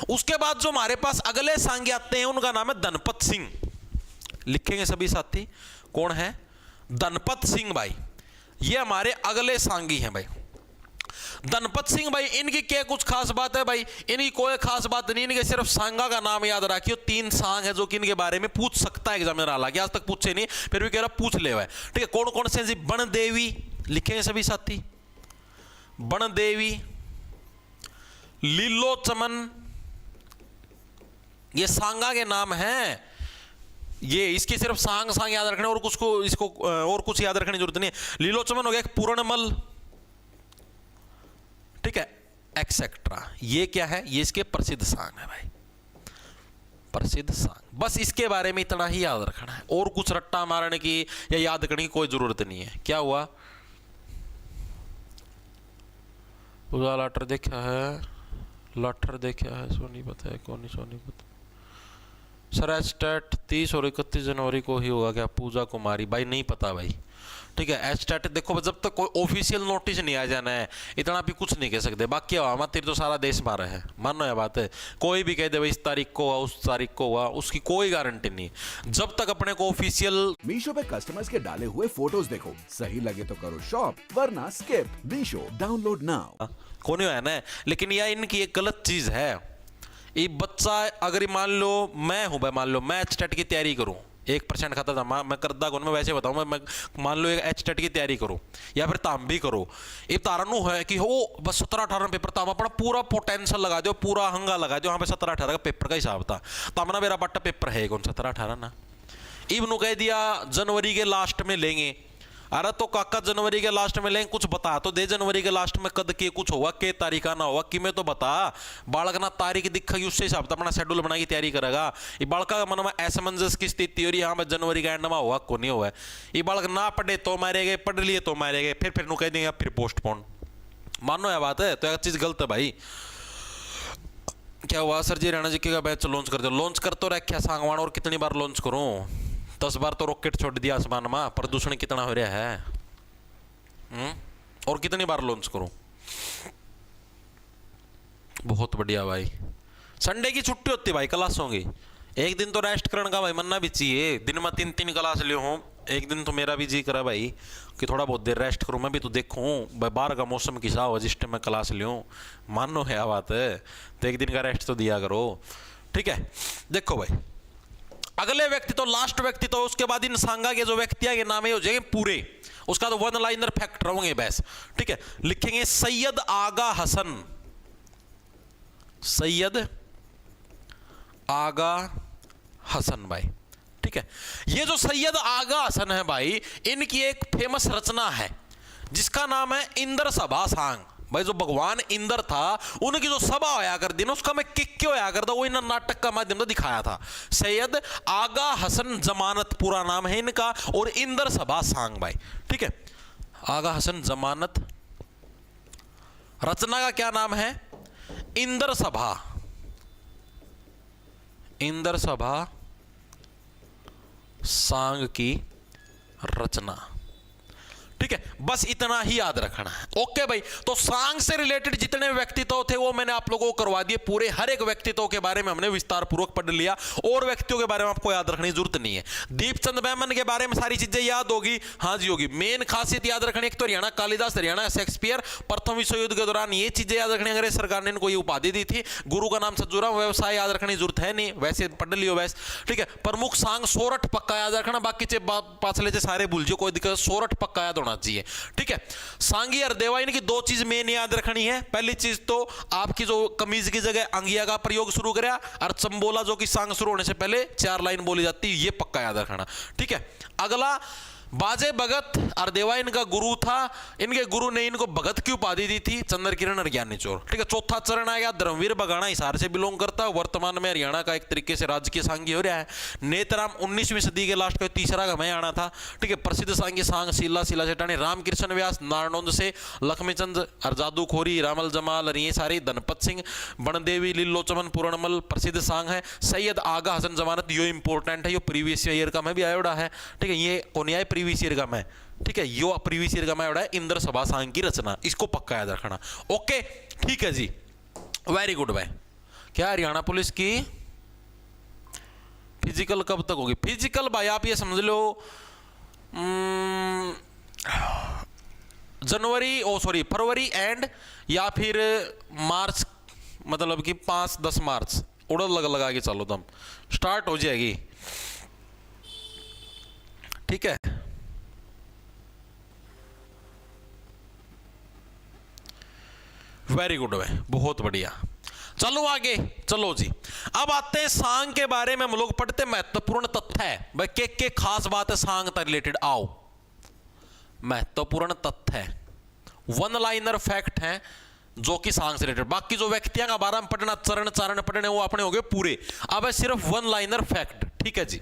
उसके बाद जो हमारे पास अगले सांगी आते हैं उनका नाम है धनपत सिंह, लिखेंगे सभी साथी कौन है? धनपत सिंह भाई, ये हमारे अगले सांगी हैं भाई। धनपत सिंह भाई, इनकी क्या कुछ खास बात है भाई? इनकी कोई खास बात नहीं, इनके सिर्फ सांगा का नाम याद रखियो। 3 सांग है जो कि इनके बारे में पूछ सकता है एग्जामिनर, हालांकि आज तक पूछे नहीं, फिर भी कह रहा पूछ ले हुआ है, ठीक है। कौन कौन से जी? बन देवी, लिखेंगे सभी साथी, बन देवी, लीलो चमन, ये सांगा के नाम हैं। ये इसके सिर्फ सांग सांग याद रखने, और कुछ को इसको और कुछ याद रखने की जरूरत नहीं है। लीलो चमन हो गया, एक पूर्णमल, ठीक है, एक्सेट्रा। ये क्या है? ये इसके प्रसिद्ध सांग है भाई, प्रसिद्ध सांग। बस इसके बारे में इतना ही याद रखना है, और कुछ रट्टा मारने की या याद करने की कोई जरूरत नहीं है। क्या हुआ? पूरा लटर देखा है, लटर देखा है, सोनीपत है, कौन नहीं सोनीपत। सर स्टेट 30 और 31 जनवरी को ही होगा क्या? पूजा कुमारी भाई, नहीं पता भाई, ठीक है। एचटेट देखो जब तक कोई ऑफिशियल नोटिस नहीं आ जाना है इतना भी कुछ नहीं कह सकते। बाकी हवा तेरी तो सारा देश मारा है, मानो यह बात है। कोई भी कह दे भाई इस तारीख को हुआ उस तारीख को हुआ, उसकी कोई गारंटी नहीं जब तक अपने को ऑफिशियल। मीशो पे कस्टमर्स के डाले हुए फोटोज देखो, सही लगे तो करो शॉप, वरना स्किप। Meesho download now. कौन है ना, लेकिन यह इनकी एक गलत चीज है। ये बच्चा अगर मान लो मैं हूं भाई, मान लो मैं एचटेट की तैयारी करूं, 1% खाता था मैं करदा कौन, मैं वैसे बताऊं मैं मान लो एक एचटेट की तैयारी करो या फिर ताम भी करो। ये तारनु है कि हो बस 17-18 पेपर ताम अपना पूरा पोटेंशियल लगा दो, पूरा हंगा लगा दो। वहां पे 17-18 का पेपर का हिसाब था, तामना मेरा बट्टा पेपर है कौन 17-18 ना। इब्नु कह दिया जनवरी के लास्ट में लेंगे। अरे तो काका जनवरी के लास्ट में लेंगे, कुछ बता तो दे जनवरी के लास्ट में कद के कुछ होगा, के तारीख ना होगा कि मैं तो बता। बालक ना तारीख दिखेगी उससे हिसाब से अपना शेड्यूल बना की तैयारी करेगा। ये बालक का मन में असमंजस की स्थिति हो रही है, यहाँ में जनवरी का एंड में हुआ को नहीं हुआ। ये बालक ना पढ़े तो मारे गए, पढ़ लिए तो मारे गए, फिर नु कह देंगे फिर पोस्टपोन। मानो यह बात है तो एक चीज गलत है भाई। क्या हुआ सर जी, हरियाणा जी का बैच लॉन्च कर दो। लॉन्च कर तो रखा सांगवान, और कितनी बार लॉन्च करूं? 10 बार तो रॉकेट छोड़ दिया आसमान में। प्रदूषण कितना हो रहा है, और कितनी बार लॉन्च करूं? बहुत बढ़िया भाई। संडे की छुट्टी होती भाई क्लासों की, एक दिन तो रेस्ट करने का भाई मन्ना भी चाहिए। दिन में 3-3 क्लास लियो हूँ, एक दिन तो मेरा भी जी करा भाई कि थोड़ा बहुत देर रेस्ट करूं। मैं भी तो देखूं भाई बाहर का मौसम किसा हो जिस टाइम मैं क्लास लियूं। मानो है बात है तो एक दिन का रेस्ट तो दिया करो, ठीक है। देखो भाई अगले व्यक्ति तो लास्ट व्यक्ति तो उसके बाद इन सांगा के जो व्यक्ति के नाम है हो जाएंगे पूरे, उसका तो वन लाइनर फैक्ट रहेंगे बस, ठीक है। लिखेंगे सैयद आगा हसन, सैयद आगा हसन भाई, ठीक है। ये जो सैयद आगा हसन है भाई, इनकी एक फेमस रचना है जिसका नाम है इंद्र सभा सांग। भाई जो भगवान इंद्र था उनकी जो सभा होया कर दी ना, उसका मैं किक क्यों होया करता वो इन नाटक का माध्यम से दिखाया था। सैयद आगा हसन जमानत पूरा नाम है इनका, और इंद्र सभा सांग भाई, ठीक है। आगा हसन जमानत, रचना का क्या नाम है? इंद्र सभा, इंद्र सभा सांग की रचना, ठीक है। बस इतना ही याद रखना है, ओके भाई। तो सांग से रिलेटेड जितने व्यक्तित्व थे वो मैंने आप लोगों को करवा दिए पूरे। हर एक व्यक्तित्व के बारे में हमने विस्तार पूर्वक पढ़ लिया, और व्यक्तियों के बारे में आपको याद रखने की जरूरत नहीं है। दीपचंद बैमन के बारे में सारी चीजें याद होगी, हाँ जी होगी। मेन खासियत याद रखनी, एक तो हरियाणा कालिदास, हरियाणा शेक्सपियर, प्रथम विश्व युद्ध के दौरान ये चीजें याद रखनी। अंग्रेज सरकार ने इनको ये उपाधि दी थी। गुरु का नाम सज्जूराम, व्यवसाय याद रखने की जरूरत है नहीं, वैसे पढ़ लियो वैसे, ठीक है। प्रमुख सांग सोरठ पक्का याद रखना, बाकी पाछले से सारे भूल जाओ, कोई दिक्कत, सोरठ पक्का याद होना चाहिए, ठीक है। सांगी और देवा, इनकी 2 चीज मेन याद रखनी है। पहली चीज तो आपकी जो कमीज की जगह अंगिया का प्रयोग शुरू करा, और चंबोला जो कि सांग शुरू होने से पहले 4 लाइन बोली जाती है, ये पक्का याद रखना, ठीक है। अगला बाजे भगत और देवा इनका गुरु था, इनके गुरु ने इनको भगत की उपाधि दी थी, चंद्र किरण और ज्ञानी चोर, ठीक है। चौथा चरण आएगा धर्मवीर बगाना, हिसार से बिलोंग करता है, वर्तमान में हरियाणा का एक तरीके से राजकीय सांगी हो रहा है। नेतराम 19वीं सदी के लास्ट का तीसरा हमें आना था, ठीक है। प्रसिद्ध सांगी सांग शीला सेठानी, रामकृष्ण व्यास, नारनौंद से लक्ष्मीचंद और जादूखोरी, रामल जमाल और ये सारी, धनपत सिंह, बनदेवी, लिल्लोचमन, पूर्णमल प्रसिद्ध सांग है। सैयद आगा हसन जमानत, यो इंपॉर्टेंट है, यो प्रीवियस ईयर का मैं भी आयोडा है, ठीक है। ये कौन प्रीवियस ईयर का मैं, ठीक है। यो प्रीवियस ईयर का मैं आयोडा है, इंद्र सभा सांग की रचना, इसको पक्का याद रखना, ओके, ठीक है जी। वेरी गुड भाई। क्या हरियाणा पुलिस की फिजिकल कब तक होगी? फिजिकल भाई आप ये समझ लो फरवरी एंड या फिर मार्च, मतलब कि 5-10 मार्च उड़द लगा के चलो तुम स्टार्ट हो जाएगी, ठीक है। वेरी गुड भाई, बहुत बढ़िया। चलो आगे चलो जी। अब आते हैं सांग के बारे में हम लोग पढ़ते, महत्वपूर्ण तथ्य है भाई, के खास बात है सांग से रिलेटेड। आओ, महत्वपूर्ण तथ्य है, वन लाइनर फैक्ट है जो कि सांग से रिलेटेड। बाकी जो व्यक्तियां का बारे में पढ़ना, चरण चारण पढ़ने, वो अपने हो गए पूरे। अब है सिर्फ वन लाइनर फैक्ट, ठीक है जी।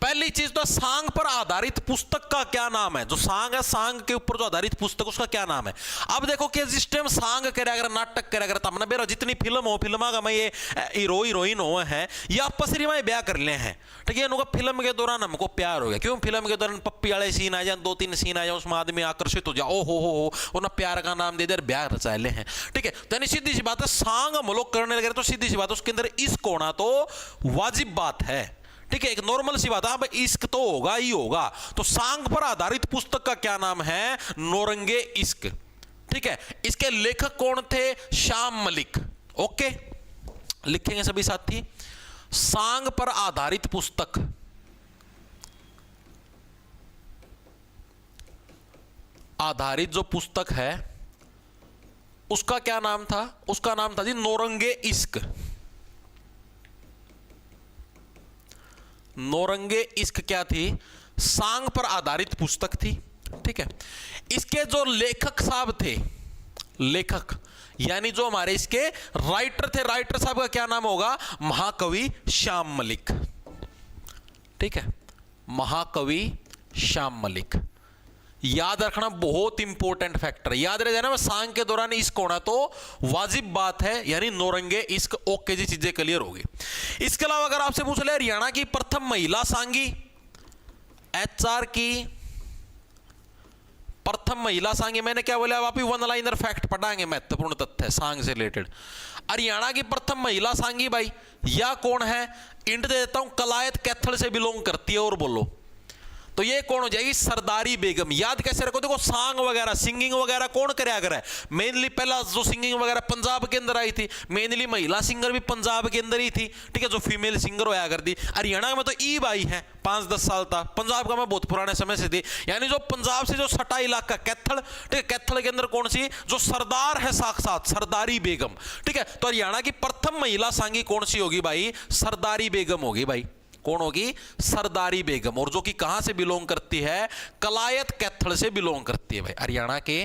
पहली चीज तो सांग पर आधारित पुस्तक का क्या नाम है। जो सांग है, सांग के ऊपर जो आधारित पुस्तक, उसका क्या नाम है। अब देखो कि जिस टाइम सांग करे अगर नाटक करे अगर तमने बेरा जितनी फिल्म हो, फिल्म का मैं ये हीरो हीरोइन हो है या आपस में ब्याह कर ले हैं, ठीक है। इनको फिल्म के दौरान हमको प्यार हो गया, क्यों फिल्म के दौरान पप्पी वाले सीन आ जाए, 2-3 सीन आ जाए, उसमें आदमी आकर्षित हो जाए, ओ हो उन्हें प्यार का नाम दे दे, ब्याह रचा ले हैं, ठीक है। तो सीधी सी बात है, सांग हम लोग करने लगे तो सीधी सी बात है उसके अंदर इश्क होना तो वाजिब बात है, ठीक है। एक नॉर्मल सी बात है, अब इश्क तो होगा ही होगा। तो सांग पर आधारित पुस्तक का क्या नाम है, नौरंगे इश्क, ठीक है। इसके लेखक कौन थे, श्याम मलिक, ओके। लिखेंगे सभी साथी, सांग पर आधारित पुस्तक, आधारित जो पुस्तक है उसका क्या नाम था, उसका नाम था जी नौरंगे इश्क। नौरंगे इश्क क्या थी, सांग पर आधारित पुस्तक थी, ठीक है। इसके जो लेखक साहब थे, लेखक यानी जो हमारे इसके राइटर थे, राइटर साहब का क्या नाम होगा, महाकवि श्याम मलिक, ठीक है। महाकवि श्याम मलिक, याद रखना बहुत इंपॉर्टेंट फैक्टर, याद रह जाना। सांग के दौरान इश्क होना तो वाजिब बात है, यानी नौरंगे इश्क, ओके जी, चीजें क्लियर होगी। इसके अलावा अगर आपसे पूछ ले हरियाणा की प्रथम महिला सांगी, एचआर की प्रथम महिला सांगी, मैंने क्या बोला, अब आप वन लाइनर फैक्ट पढ़ाएंगे, महत्वपूर्ण तथ्य है सांग से रिलेटेड। हरियाणा की प्रथम महिला सांगी भाई या कौन है, इंट दे देता हूं, कलायत कैथल से बिलोंग करती है, और बोलो तो ये कौन हो जाएगी, सरदारी बेगम। याद कैसे रखो, देखो सांग वगैरह सिंगिंग वगैरह कौन करे अगर है, मेनली पहला जो सिंगिंग वगैरह पंजाब के अंदर आई थी, मेनली महिला सिंगर भी पंजाब के अंदर ही थी, ठीक है, जो फीमेल सिंगर होया करती। हरियाणा में तो ईब आई है 5-10 साल था, पंजाब का मैं बहुत पुराने समय से थी, यानी जो पंजाब से जो सटा इलाका कैथल, ठीक है, कैथल के अंदर कौन सी जो सरदार है साक्षात, सरदारी बेगम, ठीक है। तो हरियाणा की प्रथम महिला सांगी कौन सी होगी भाई, सरदारी बेगम होगी भाई, कौन होगी, सरदारी बेगम, और जो कि कहां से बिलोंग करती है, कलायत कैथल से बिलोंग करती है भाई, हरियाणा के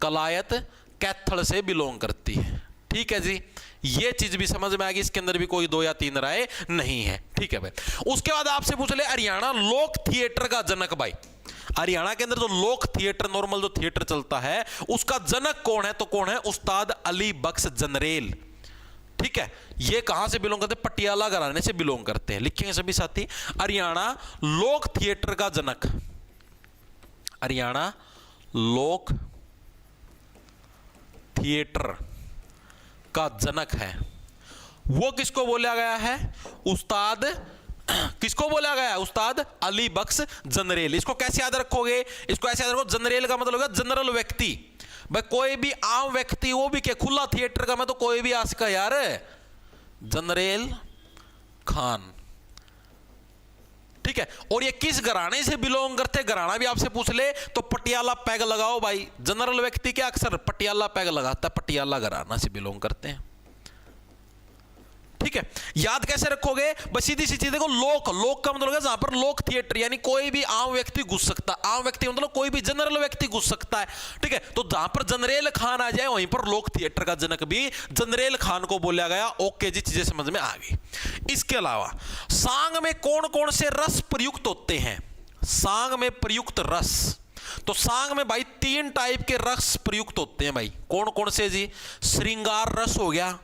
कलायत कैथल से बिलोंग करती है, ठीक है जी। ये चीज भी समझ में आ गई, इसके अंदर भी कोई 2 या 3 राय नहीं है, ठीक है भाई। उसके बाद आपसे पूछ ले हरियाणा लोक थिएटर का जनक भाई, हरियाणा के अंदर जो लोक थिएटर, नॉर्मल जो थिएटर चलता है, उसका जनक कौन है, तो कौन है, उस्ताद अली बख्श जनरेल, ठीक है। ये कहां से बिलोंग करते हैं, पटियाला घराने से बिलोंग करते हैं। लिखेंगे सभी साथी, हरियाणा लोक थिएटर का जनक, हरियाणा लोक थिएटर का जनक है, वो किसको बोला गया है, उस्ताद, किसको बोला गया है, उस्ताद अली बख्श जनरेल। इसको कैसे याद रखोगे, इसको ऐसे याद रखो, जनरेल का मतलब होगा जनरल व्यक्ति भाई, कोई भी आम व्यक्ति, वो भी क्या खुला थिएटर का, मैं तो कोई भी आ सका यार, जनरेल खान, ठीक है। और ये किस घराने से बिलोंग करते, घराना भी आपसे पूछ ले तो पटियाला पैग लगाओ भाई, जनरल व्यक्ति क्या अक्सर पटियाला पैग लगाता है, पटियाला घराना से बिलोंग करते हैं, ठीक है। याद कैसे रखोगे, बस सीधी सी चीज देखो, लोक, लोक का मतलब है जहां पर लोक थिएटर, यानी कोई भी आम व्यक्ति घुस सकता है, आम व्यक्ति मतलब कोई भी जनरल व्यक्ति घुस सकता है, ठीक है। तो जहां पर जनरेल खान आ जाए वहीं पर लोक थिएटर का जनक भी जनरेल खान को बोला गया, ओके जी, चीजें समझ में आ गई। इसके अलावा सांग में कौन कौन से रस प्रयुक्त होते हैं, सांग में प्रयुक्त रस, तो सांग में भाई 3 टाइप के रस प्रयुक्त होते हैं भाई, कौन कौन से जी, श्रृंगार रस हो गया,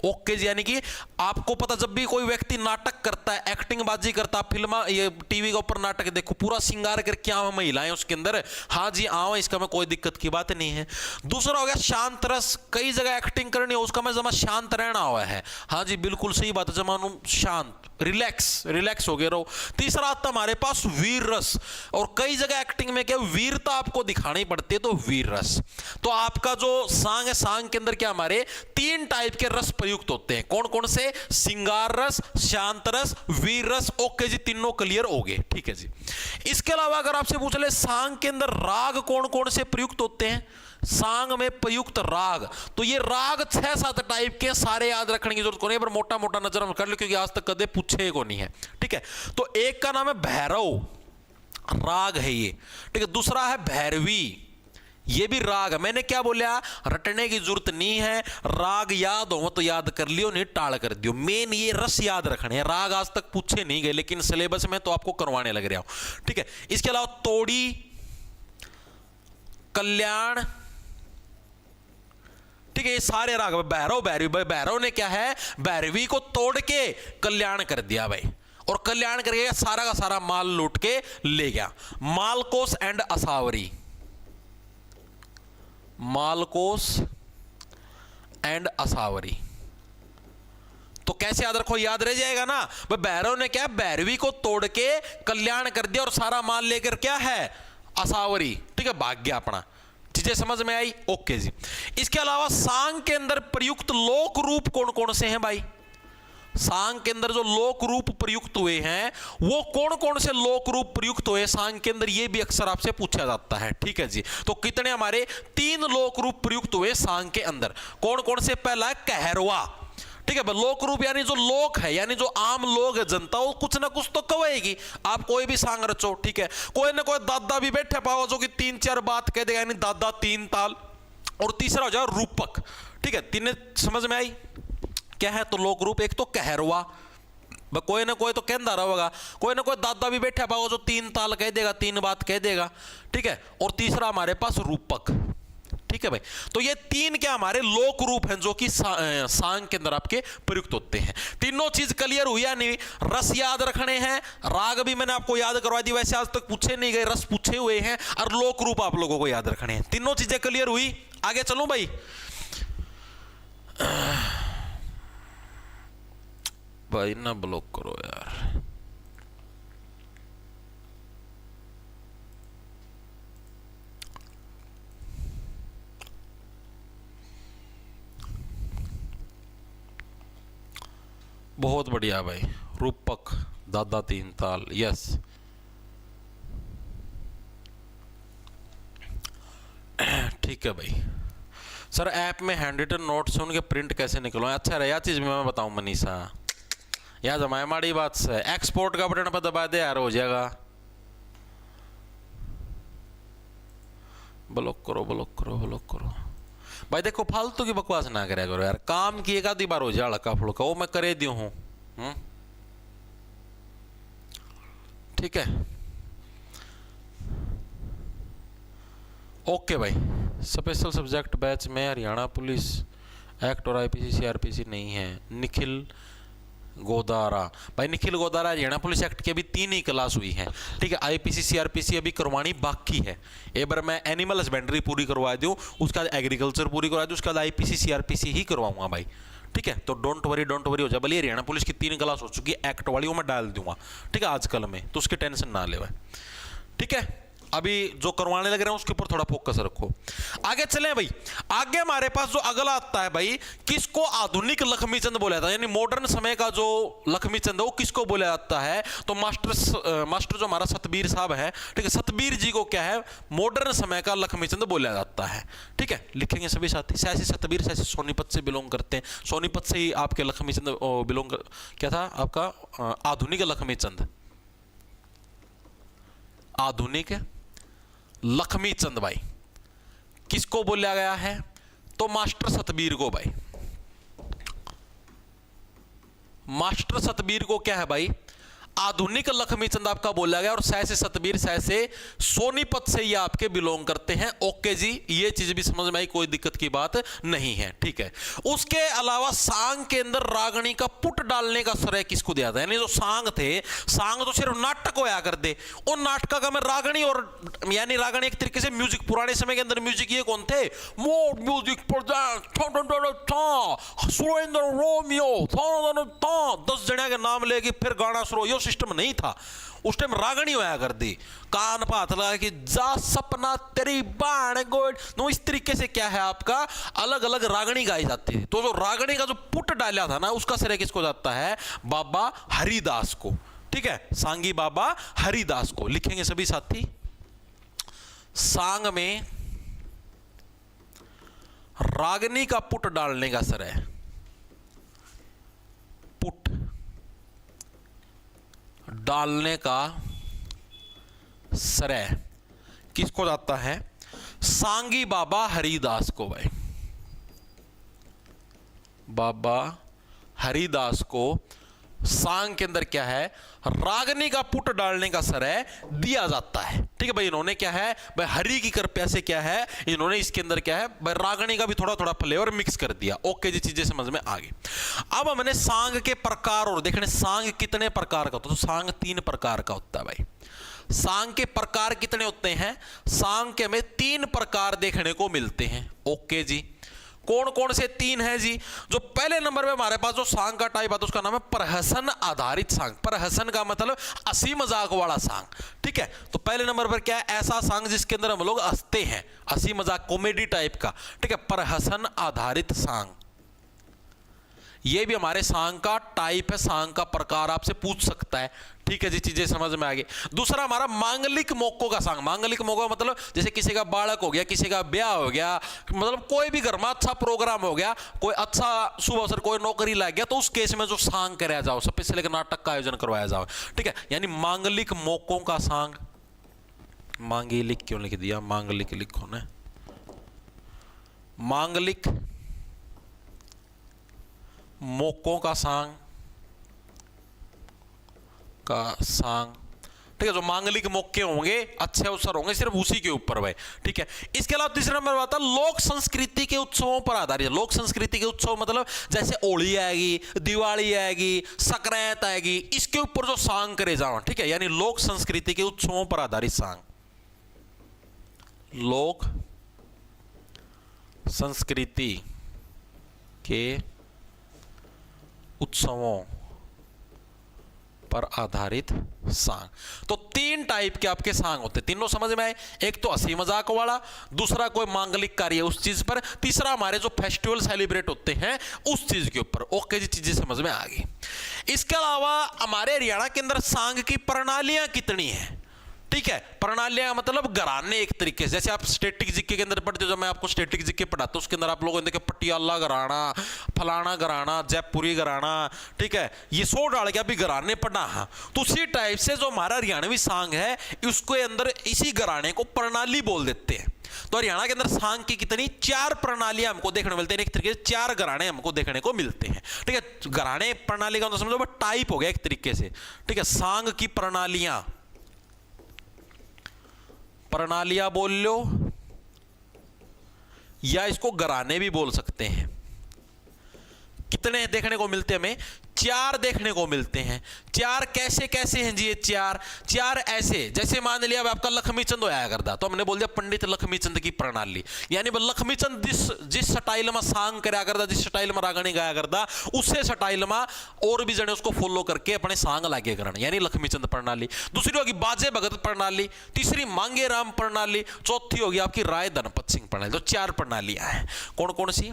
ओके जी, यानी कि आपको पता जब भी कोई व्यक्ति नाटक करता है, एक्टिंग बाजी करता है, फिल्म ये टीवी के ऊपर नाटक देखो, पूरा श्रृंगार करके आवा महिलाएं उसके अंदर, हाँ जी आवा, इसका में कोई दिक्कत की बात नहीं है। दूसरा हो गया शांत रस, कई जगह एक्टिंग करनी हो, उसका मैं जमा शांत रहना हुआ है, हाँ जी बिल्कुल सही बात है, जमा शांत, रिलैक्स हो गए रहो। तीसरा आता हमारे पास वीर रस, और कई जगह एक्टिंग में क्या वीरता आपको दिखानी पड़ती है, तो वीर रस। तो आपका जो सांग है, सांग के अंदर क्या हमारे 3 टाइप के रस प्रयुक्त होते हैं, कौन कौन से, सिंगार रस, शांत रस, वीर रस, ओके जी, तीनों क्लियर हो गए, ठीक है जी। इसके अलावा अगर आपसे पूछ ले सांग के अंदर राग कौन कौन से प्रयुक्त होते हैं, सांग में प्रयुक्त राग, तो ये राग 6-7 टाइप के, सारे याद रखने की जरूरत को नहीं, पर मोटा मोटा नजर हम कर लो क्योंकि आज तक कदे पूछे को नहीं है, ठीक है। तो एक का नाम है भैरव राग है ये, ठीक है। दूसरा है भैरवी, ये भी राग है। मैंने क्या बोला, रटने की जरूरत नहीं है, राग याद हो तो याद कर लियो, नहीं टाल कर दियो। मेन ये रस याद रखने हैं। राग आज तक पूछे नहीं गए, लेकिन सिलेबस में तो आपको करवाने लग रहा हूं, ठीक है। इसके अलावा तोड़ी, कल्याण, ठीक है, ये सारे राग। भैरव, भैरवी, भाई भैरव ने क्या है, भैरवी को तोड़ के कल्याण कर दिया भाई, और कल्याण करके सारा का सारा माल लूट के ले गया। मालकोस एंड असावरी, मालकोस एंड असावरी, तो कैसे याद रखो, याद रह जाएगा ना। भाई भैरव ने क्या, भैरवी को तोड़ के कल्याण कर दिया और सारा माल लेकर क्या है, असावरी, ठीक है, भाग गया अपना। चीजें समझ में आई, ओके जी। इसके अलावा सांग के अंदर प्रयुक्त लोक रूप कौन कौन से हैं भाई, सांग के अंदर जो लोक रूप प्रयुक्त हुए हैं वो कौन कौन से लोक रूप प्रयुक्त हुए सांग के अंदर, ये भी अक्सर आपसे पूछा जाता है, ठीक है जी। तो कितने हमारे 3 लोक रूप प्रयुक्त हुए सांग के अंदर, कौन कौन से, पहला है कहरवा, ठीक है। लोक रूप यानी जो लोक है, यानी जो आम लोग है, जनता, वो कुछ ना कुछ तो कहेगी। आप कोई भी सांग रचो, ठीक है, कोई ना कोई दादा भी बैठे पाओ जो कि 3-4 बात कह देगा, यानी दादा 3 ताल, और तीसरा हो जाए रूपक, ठीक है। तीन समझ में आई क्या है, तो लोक रूप, एक तो कहरवा, कोई ना कोई तो कहता रहेगा, कोई ना कोई दादा भी बैठा पाओ जो 3 ताल कह देगा, 3 बात कह देगा, ठीक है। और तीसरा हमारे पास रूपक, ठीक है भाई। तो ये 3 क्या हमारे लोक रूप हैं जो कि सांग के अंदर आपके प्रयुक्त होते हैं। तीनों चीज क्लियर हुई या नहीं, रस याद रखने हैं, राग भी मैंने आपको याद करवा दी, वैसे आज तक पूछे नहीं गए, रस पूछे हुए हैं, और लोक रूप आप लोगों को याद रखने हैं। तीनों चीजें क्लियर हुई, आगे चलूं भाई। भाई ना ब्लॉक करो यार, बहुत बढ़िया भाई। रूपक, दादा 3 ताल, यस, ठीक है भाई। सर ऐप में हैंड रिटन नोट्स उनके प्रिंट कैसे निकलवाएं, अच्छा रहा चीज मैं बताऊं मनीषा, याद हमारी माड़ी बात से एक्सपोर्ट का बटन पर दबा दे यार, हो जाएगा। ब्लॉक करो, ब्लॉक करो, ब्लॉक करो भाई। देखो फालतू की बकवास ना करे करो यार, काम की एक आधी बार हो जाए हल्का फुल्का, वो मैं करे दियो हूं, ठीक है, ओके भाई। स्पेशल सब्जेक्ट बैच में हरियाणा पुलिस एक्ट और आईपीसी सीआरपीसी नहीं है। निखिल गोदारा, भाई निखिल गोदारा हरियाणा पुलिस एक्ट की अभी 3 ही क्लास हुई है, ठीक है। आईपीसी सीआरपीसी अभी करवानी बाकी है। एक बार मैं एनिमल हस्बेंड्री पूरी करवा दूं, उसका एग्रीकल्चर पूरी करवा दूं, उसका आईपीसी सीआरपीसी ही करवाऊंगा भाई, ठीक है। तो डोंट वरी हो जाए। भले हरियाणा पुलिस की 3 क्लास हो चुकी है एक्ट वाली, वो मैं डाल दूंगा, ठीक है, आजकल में, तो उसकी टेंशन ना ले, ठीक है। अभी जो करवाने लग रहे हैं उसके ऊपर थोड़ा फोकस रखो। आगे चलें भाई, आगे हमारे पास जो अगला आता है भाई, किसको आधुनिक लक्ष्मी चंद बोला जाता है, यानी मॉडर्न समय का जो लक्ष्मी चंद है वो किसको बोला जाता है, तो मास्टर जो हमारा सतबीर साहब है, ठीक है, सतबीर जी को क्या है, मॉडर्न समय का लक्ष्मी चंद बोला जाता है, ठीक है। लिखेंगे सभी साथी, सैसे सतबीर सैसे सोनीपत से बिलोंग करते हैं, सोनीपत से ही आपके लक्ष्मी चंद बिलोंग क्या था आपका, आधुनिक लक्ष्मी चंद, आधुनिक लक्ष्मी चंद भाई किसको बोला गया है, तो मास्टर सतबीर को भाई। मास्टर सतबीर को क्या है भाई, आधुनिक लक्ष्मी चंद आपका बोला गया, और सैसे सतबीर सैसे सोनीपत से ये आपके बिलोंग करते हैं, ओके जी। ये चीज भी समझ में आई, कोई दिक्कत की बात नहीं है, ठीक है। उसके अलावा सांग के अंदर रागणी का पुट डालने का श्रेय किसको दिया था, यानी जो सांग थे, सांग तो सिर्फ नाटक होया कर दे, उन नाटक का में रागणी, और यानी रागणी एक तरीके से म्यूजिक, पुराने समय के अंदर म्यूजिक ये कौन थे, मोड म्यूजिक सुरेंद्र रोमियो 10 जने के नाम लेके फिर गाना शुरू, सिस्टम नहीं था उस टाइम। रागणी होया कर दी, कान पर हाथ लगा कि जा सपना तेरी बाण गोड, तो इस तरीके से क्या है आपका अलग अलग रागणी गाई जाती थी। तो जो रागणी का जो पुट डाला था ना, उसका श्रेय किसको जाता है, बाबा हरिदास को, ठीक है, सांगी बाबा हरिदास को। लिखेंगे सभी साथी, सांग में रागनी का पुट डालने का श्रेय, पुट डालने का श्रेय किसको जाता है, सांगी बाबा हरिदास को भाई, बाबा हरिदास को सांग के अंदर क्या है, रागनी का पुट डालने का श्रेय दिया जाता है। ठीक है भाई, इन्होंने क्या है भाई, हरि की कृपया से क्या है, इन्होंने इसके अंदर क्या है भाई, रागनी का भी थोड़ा थोड़ा फ्लेवर मिक्स कर दिया। ओके जी, चीजें समझ में आ गई। अब हमने सांग के प्रकार और देखने, सांग कितने प्रकार का होता है, तो सांग 3 प्रकार का होता है भाई। सांग के प्रकार कितने होते हैं, सांग के हमें 3 प्रकार देखने को मिलते हैं। ओके जी, कौन कौन से 3 हैं जी। जो पहले नंबर पे हमारे पास जो सांग का टाइप आता है उसका नाम है प्रहसन आधारित सांग। प्रहसन का मतलब हंसी मजाक वाला सांग। ठीक है, तो पहले नंबर पर क्या है, ऐसा सांग जिसके अंदर हम लोग हंसते हैं, हंसी मजाक कॉमेडी टाइप का। ठीक है, प्रहसन आधारित सांग, ये भी हमारे सांग का टाइप है, सांग का प्रकार आपसे पूछ सकता है। ठीक है जी, चीजें समझ में आ गई। दूसरा हमारा मांगलिक मौकों का सांग। मांगलिक मौका मतलब जैसे किसी का बालक हो गया, किसी का ब्याह हो गया, मतलब कोई भी घर में अच्छा प्रोग्राम हो गया, कोई अच्छा शुभ अवसर, कोई नौकरी लग गया, तो उस केस में जो सांग कराया जाओ, स्पेशल एक नाटक का आयोजन करवाया जाओ। ठीक है, यानी मांगलिक मौकों का सांग। मांगलिक क्यों लिख दिया, मांगलिक लिखो ना, मांगलिक मौकों का सांग का सांग। ठीक है, जो मांगलिक मौके होंगे, अच्छे अवसर होंगे, सिर्फ उसी के ऊपर भाई। ठीक है, इसके अलावा तीसरा नंबर आता है लोक संस्कृति के उत्सवों पर आधारित। लोक संस्कृति के उत्सव मतलब जैसे होली आएगी, दिवाली आएगी, संक्रांत आएगी, इसके ऊपर जो सांग करे जाओ। ठीक है, यानी लोक संस्कृति के उत्सवों पर आधारित सांग। लोक संस्कृति के उत्सवों पर आधारित सांग। तो 3 टाइप के आपके सांग होते हैं, तीनों समझ में आए। एक तो हंसी मजाक वाला, दूसरा कोई मांगलिक कार्य उस चीज पर, तीसरा हमारे जो फेस्टिवल सेलिब्रेट होते हैं उस चीज के ऊपर। ओके जी, चीजें समझ में आ गई। इसके अलावा हमारे हरियाणा के अंदर सांग की प्रणालियां कितनी हैं। ठीक है, प्रणालियां मतलब घराने एक तरीके से, जैसे आप स्टैटिक जीके के अंदर पढ़ते हो, जब मैं आपको स्टैटिक जीके पढ़ाता हूं उसके अंदर आप लोगों ने देखे पटियाला घराना, फलाना घराना, जयपुरी घराना। ठीक है, ये 100 डाल के अभी घराने पढ़ना। हाँ, तो उसी टाइप से जो हमारा हरियाणवी सांग है, उसके अंदर इसी घराने को प्रणाली बोल देते हैं। तो हरियाणा के अंदर सांग की कितनी 4 प्रणालियां हमको देखने को मिलते हैं। एक तरीके से 4 घराने हमको देखने को मिलते हैं। ठीक है, घराने प्रणाली का मतलब समझो टाइप हो गया एक तरीके से। ठीक है, सांग की प्रणालियां, प्रणालियां बोल लो या इसको घराने भी बोल सकते हैं। कितने देखने को मिलते हैं हमें, 4 देखने को मिलते हैं। 4 कैसे कैसे हैं जी ये 4 ऐसे, जैसे मान लिया अब आपका लक्ष्मीचंद आया करता, तो हमने बोल दिया पंडित लक्ष्मीचंद की प्रणाली। यानी लक्ष्मीचंद जिस स्टाइल में सांग कराया करता, जिस स्टाइल में रागणी गाया करता, उससे स्टाइल में और भी जने उसको फॉलो करके अपने सांग लागे करना, यानी लक्ष्मीचंद प्रणाली। दूसरी होगी बाजे भगत प्रणाली, तीसरी मांगे राम प्रणाली, चौथी होगी आपकी राय धनपत सिंह प्रणाली। तो 4 प्रणालियां हैं। कौन कौन सी,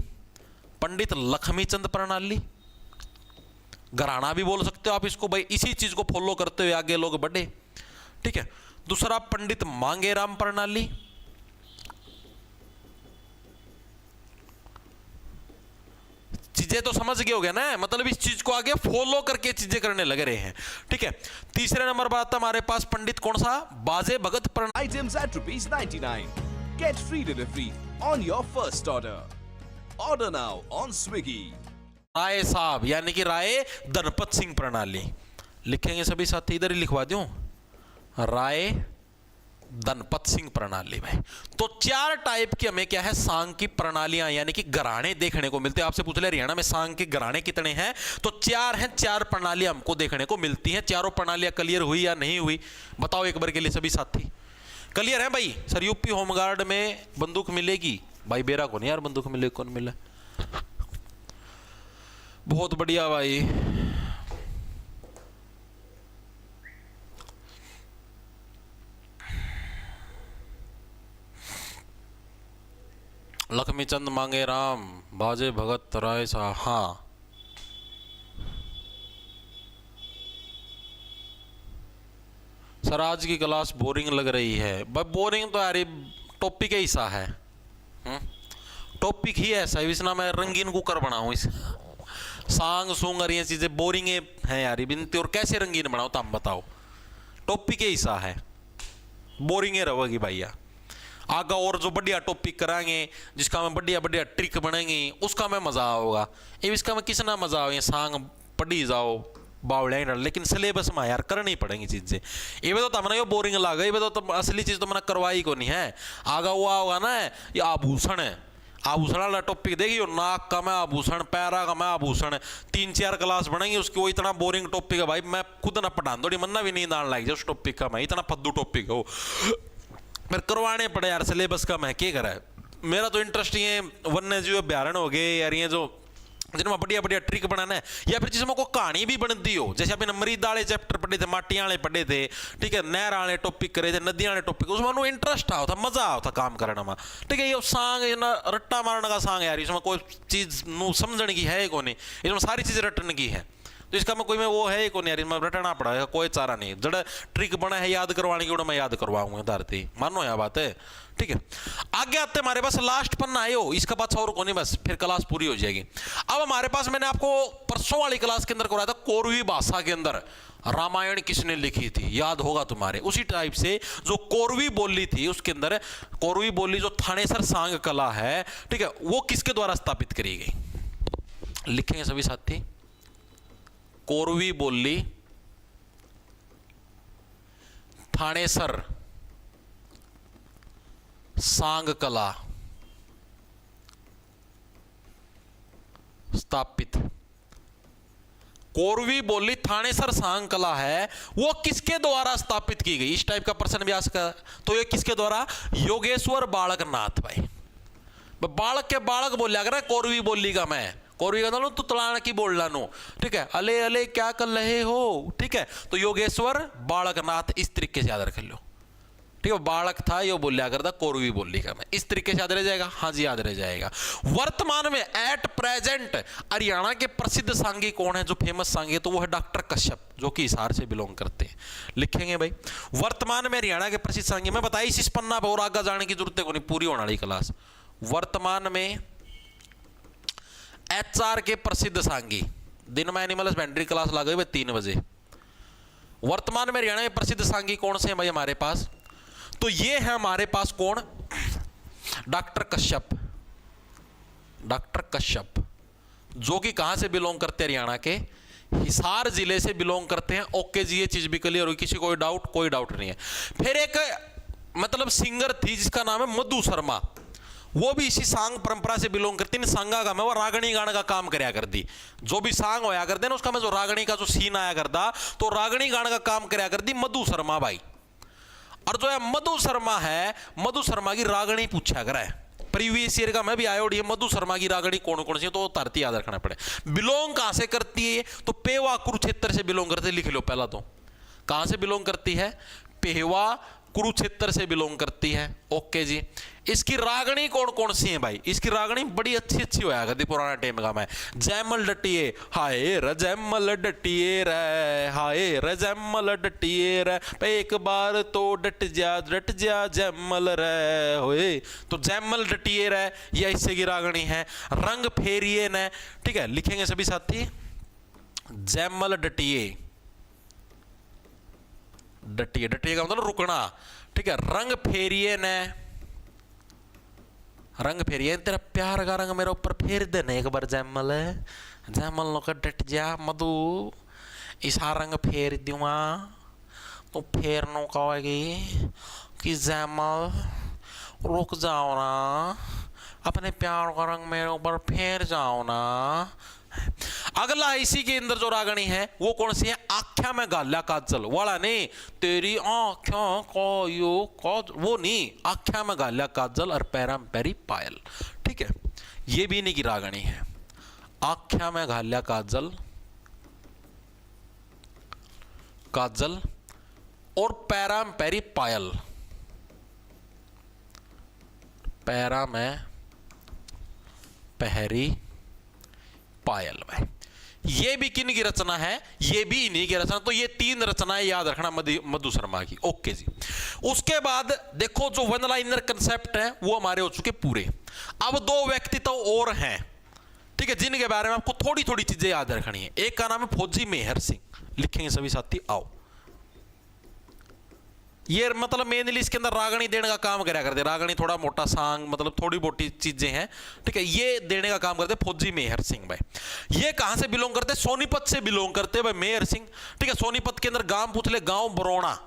पंडित लक्ष्मीचंद प्रणाली, घराना भी बोल सकते हो आप इसको भाई, इसी चीज को फॉलो करते हुए आगे लोग बढ़े। ठीक है, दूसरा पंडित मांगेराम प्रणाली, चीजें तो समझ गए हो गया ना, मतलब इस चीज को आगे फॉलो करके चीजें करने लग रहे हैं। ठीक है, तीसरे नंबर पर आता हमारे पास पंडित कौन सा, बाजे भगत प्रणाली। Items at ₹99. Get free delivery on your first order. Order now on Swiggy. राय साहब यानी कि राय धनपत सिंह प्रणाली। लिखेंगे सभी साथी, इधर ही लिखवा दूं, राय धनपत सिंह प्रणाली भाई। तो 4 टाइप की हमें क्या है, सांग की प्रणालियां यानी कि घराने देखने को मिलते हैं। आपसे पूछ ले हरियाणा में सांग के घराने कितने हैं, तो 4 हैं। 4 प्रणालियां हमको देखने को मिलती हैं। चारों प्रणालियां क्लियर हुई या नहीं हुई, बताओ एक बार के लिए सभी साथी। क्लियर है भाई। सर यूपी होमगार्ड में बंदूक मिलेगी भाई, बेरा को नहीं यार बंदूक मिले, कौन मिला, बहुत बढ़िया भाई। लक्ष्मीचंद मांगे राम, बाजे भगत राय सा। हाँ, सर आज की क्लास बोरिंग लग रही है भाई। बोरिंग तो यार टॉपिक ऐसा है, टॉपिक ही ऐसा है, इसना मैं रंगीन कुकर बनाऊं इस सांग सूंग और ये चीजें बोरिंग है यार बिनती, और कैसे रंगीन बनाओ तो हम बताओ। टॉपिक ऐसा है, बोरिंग रहेगी भैया। आगे और जो बढ़िया टॉपिक कराएंगे जिसका में बढ़िया बढ़िया ट्रिक बनेंगी उसका में मजा होगा। ये इसका में किसना मजा आवे सांग पढ़ी जाओ बावड़े, लेकिन सिलेबस में यार करनी पड़ेंगी चीजें। ये तो तमने यो बोरिंग लगा, ये तो असली चीज तो मैंने करवाई को नहीं है। आगा हुआ होगा ना ये आभूषण है, आभूषण वाला टॉपिक देखियो, नाक का मैं आभूषण, पैरा का मैं आभूषण, 3-4 क्लास बनेंगी उसकी। वो इतना बोरिंग टॉपिक है भाई, मैं खुद ना पढ़ा थोड़ी मन्ना भी नींद आने लग जाए उस टॉपिक का। मैं इतना फद्दू टॉपिक है वो, फिर करवाने पड़े यार सिलेबस का। मैं क्या करा, मेरा तो इंटरेस्ट ये वन्य जीव अभ्यारण हो गए यार, ये जो जिनमें बढ़िया बढ़िया ट्रिक बनाना है, या फिर जिसमें कोई कहानी भी बनती हो। जैसे अपने मरीदा वाले चैप्टर पढ़े थे, माटियां वाले पढ़े थे, ठीक है, नहर वाले टॉपिक करे थे, नदियां वाले टॉपिक, उसमें इंटरेस्ट आओ था, मजा आओ था काम करने में। ठीक है, ये सांग ना रट्टा मारने का सांग यार, इसमें कोई चीज समझने की है को नहीं, इसमें सारी चीज रटने की है। तो इसका में कोई में वो है को नहीं यार, इसमें रटना पड़ा, कोई चारा नहीं। जड़ ट्रिक बना है याद करवाने की, मैं याद करवाऊंगा धरती, मानो यह बात है। ठीक है, आगे आते हमारे पास लास्ट पन्ना आयो, इसका पास और को नहीं, बस फिर क्लास पूरी हो जाएगी। अब हमारे पास मैंने आपको परसों वाली क्लास के अंदर कराया था कोरवी भाषा के अंदर रामायण किसने लिखी थी, याद होगा तुम्हारे। उसी टाइप से जो कोरवी बोली थी उसके अंदर, कोरवी बोली जो थानेसर सांग कला है, ठीक है, वो किसके द्वारा स्थापित करी गई, लिखेंगे सभी साथी। कोरवी बोली थानेसर सांग कला स्थापित। कोरवी बोली थानेसर सांग कला है, वो किसके द्वारा स्थापित की गई, इस टाइप का प्रश्न भी आ सकता है। तो ये किसके द्वारा, योगेश्वर बालकनाथ भाई। बालक के बालक बोलिया कर कोरवी बोली का, मैं कोरवी का तो तुतलाना की बोल ला नो, ठीक है, अले अले क्या कर रहे हो, ठीक है। तो योगेश्वर बालकनाथ इस तरीके से याद रख लो, ठीक है, बालक था यो बोलिया करता कोरवी बोली का, मैं इस तरीके से याद रह जाएगा। हाँ जी याद रह जाएगा। वर्तमान में एट प्रेजेंट हरियाणा के प्रसिद्ध सांगी कौन है, जो फेमस सांगी है, तो वो है डॉक्टर कश्यप, जो कि हिसार से बिलोंग करते हैं। लिखेंगे भाई, वर्तमान में हरियाणा के प्रसिद्ध सांगी, मैं बताई इस पन्ना पर और आगे जाने की जरूरत है को नहीं, पूरी होने वाली क्लास। वर्तमान में HR के प्रसिद्ध सांगी, दिन में एनिमल हस्बेंड्री क्लास लगे हुए 3 बजे। वर्तमान में हरियाणा में प्रसिद्ध सांगी कौन से हैं भाई हमारे पास, तो ये है हमारे पास कौन, डॉक्टर कश्यप। डॉक्टर कश्यप जो कि कहां से बिलोंग करते हैं, हरियाणा के हिसार जिले से बिलोंग करते हैं। ओके जी, ये चीज भी क्लियर हुई, किसी कोई डाउट, कोई डाउट नहीं है। फिर एक मतलब सिंगर थी जिसका नाम है मधु शर्मा, वो भी इसी सांग परंपरा से बिलोंग करती है। सांगा का मैं वो रागणी गाने का काम करया करती, जो भी सांग होया करते ना उसका मैं जो रागणी का जो सीन आया करता, तो रागणी गाने का काम करया करती मधु शर्मा भाई। और जो है मधु शर्मा है, मधु शर्मा की रागणी पूछा करा है प्रीवियस ईयर का, मैं भी आयो मधु शर्मा की रागणी कौन कौन सी, तो धरती याद रखना पड़े। बिलोंग कहां से करती है, तो पेवा कुरुक्षेत्र से बिलोंग करती है, लिख लो पहला तो, कहां से बिलोंग करती है, पेवा कुरुक्षेत्र से बिलोंग करती है। ओके जी, इसकी रागणी कौन कौन सी है भाई, इसकी रागणी बड़ी अच्छी अच्छी होया करती पुराना टाइम का। मैं जैमल डटिए हाय र जैमल डटिए रे, हाय र जैमल डटिए रे, एक बार तो डट जा जैमल रे होए, तो जैमल डटिए रे यह इससे की रागणी है। रंग फेरिए न, ठीक है, लिखेंगे सभी साथी, जैमल डटिए, डटिए, डटिए का मतलब रुकना, ठीक है। रंग फेरिए ने, रंग फेरिए, तेरा प्यार का रंग मेरे ऊपर फेर देने एक बार जैमल, जैमल नो का डट जा मधु, इसा रंग फेर दूंगा, तो फेर नो कहेगी कि जैमल रुक जाओ ना, अपने प्यार का रंग मेरे ऊपर फेर जाओ ना। अगला इसी के अंदर जो रागणी है वो कौन सी है, आख्या में गाल्या काजल वाला नहीं, तेरी आख्या को यो वो नहीं, आख्या में गाल्या काजल और पैरा में पैरी पायल, ठीक है, ये भी नहीं की रागणी है। आख्या में गाल्या काजल, काजल और पैरा में पैरी पायल, पैरा में पहरी पायल भाई, ये भी किन की रचना है, ये भी इन्हीं की रचना। तो ये 3 रचनाएं याद रखना मधु शर्मा की। ओके जी, उसके बाद देखो जो वन लाइनर कंसेप्ट है वो हमारे हो चुके पूरे। अब 2 व्यक्तित्व और हैं, ठीक है, जिनके बारे में आपको थोड़ी थोड़ी चीजें याद रखनी है। एक का नाम है फौजी मेहर सिंह, लिखेंगे सभी साथी, आओ। ये मतलब मेनली इसके अंदर रागणी देने का काम करा करते, रागणी थोड़ा मोटा सांग, मतलब थोड़ी मोटी चीजें हैं, ठीक है, ये देने का काम करते फौजी मेहर सिंह भाई। ये कहां से बिलोंग करते? सोनीपत से बिलोंग करते भाई मेहर सिंह, ठीक है। सोनीपत के अंदर गांव पूछ ले, गांव बरौना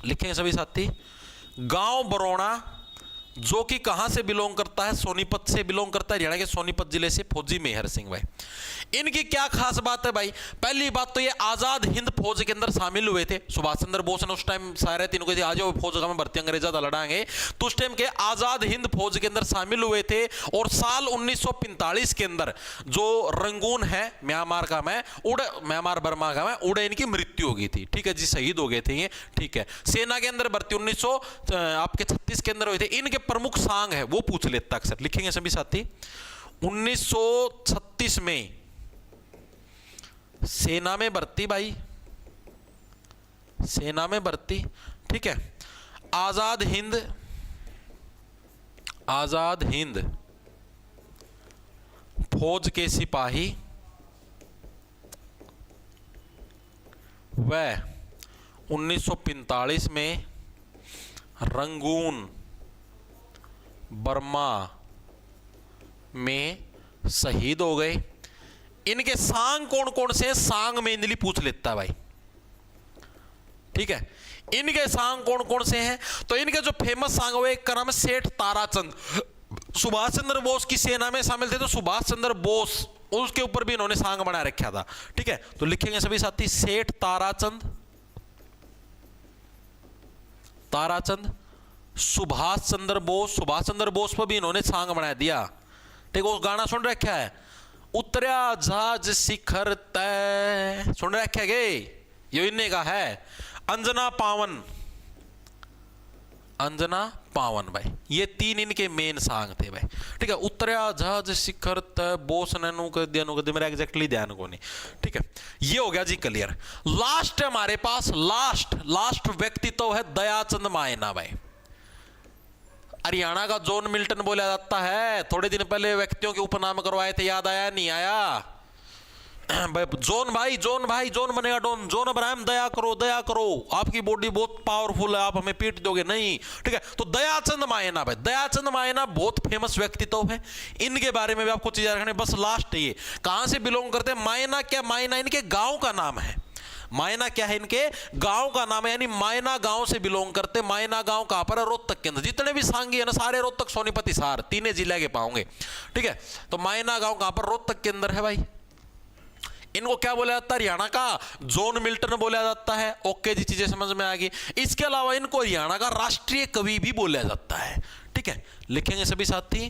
लिखेंगे सभी साथी, गांव बरौना, जो कि कहां से बिलोंग करता है? सोनीपत से बिलोंग करता है, हरियाणा के सोनीपत जिले से फौजी मेहर सिंह भाई। इनकी क्या खास बात है भाई? पहली बात तो ये आजाद हिंद फौज के अंदर शामिल हुए थे। सुभाष चंद्र बोस ने उस टाइम सारे तीनों को आ जाओ फौज में भर्ती, अंग्रेजा था लड़ाएंगे, तो उस टाइम के आजाद हिंद फौज के अंदर शामिल हुए थे। और साल 1945 के अंदर जो रंगून है म्यांमार का में उड़, म्यांमार बर्मा का में उड़े इनकी मृत्यु हो गई थी, ठीक है जी, शहीद हो गए थे ये, ठीक है। सेना के अंदर भर्ती 1936 के अंदर हुए थे। इनके प्रमुख सांग है वो पूछ लेता अक्सर, लिखेंगे सभी साथी। 1936 में सेना में भर्ती भाई, सेना में भर्ती, ठीक है। आजाद हिंद, आजाद हिंद फौज के सिपाही व 1945 में रंगून बर्मा में शहीद हो गए। इनके सांग कौन कौन से? सांग मेनली पूछ लेता है भाई, ठीक है। इनके सांग कौन कौन से हैं? तो इनके जो फेमस सांग हुए, एक का नाम है सेठ ताराचंद। सुभाष चंद्र बोस की सेना में शामिल थे, तो सुभाष चंद्र बोस उसके ऊपर भी इन्होंने सांग बना रखा था, ठीक है। तो लिखेंगे सभी साथी सेठ ताराचंद, ताराचंद। सुभाष चंद्र बोस, सुभाष चंद्र बोस पर भी इन्होंने सांग बना दिया, ठीक है। वो गाना सुन रखा है, उतरिया जहाज शिखर तय, सुन रखा गे, ये इन्हें का है। अंजना पावन, अंजना पावन भाई, ये तीन इनके मेन सांग थे भाई, ठीक है। उतरिया जहाज शिखर तय, बोस ने मेरा एग्जैक्टली ध्यान को नहीं, ठीक है। ये हो गया जी क्लियर। लास्ट है हमारे पास, लास्ट व्यक्तित्व है दयाचंद मायना भाई। हरियाणा का जॉन मिल्टन बोला जाता है। थोड़े दिन पहले व्यक्तियों के उपनाम करवाए थे, याद आया नहीं आया? जॉन भाई, जॉन भाई, जॉन बनेगा डॉन, जॉन अब्राहम दया करो, दया करो, आपकी बॉडी बहुत पावरफुल है, आप हमें पीट दोगे नहीं, ठीक है। तो दयाचंद मायना भाई, दयाचंद मायना बहुत फेमस व्यक्तित्व है। इनके बारे में भी आपको चीजें रखने, बस लास्ट है ये कहां से बिलोंग करते हैं। मायना क्या? मायना इनके गांव का नाम है। मायना क्या है? इनके गांव का नाम है, यानी मायना गांव से बिलोंग करते। मायना गांव कहां पर है? रोहतक के अंदर। जितने भी सांगी है ना सारे रोहतक, सोनीपत, हिसार, तीन जिले के पाओगे, ठीक है। तो मायना गांव कहां पर? रोहतक के अंदर है भाई। इनको क्या बोला जाता है? हरियाणा का जॉन मिल्टन बोला जाता है। ओके जी, चीजें समझ में आ गई। इसके अलावा इनको हरियाणा का राष्ट्रीय कवि भी बोला जाता है, ठीक है। लिखेंगे सभी साथी,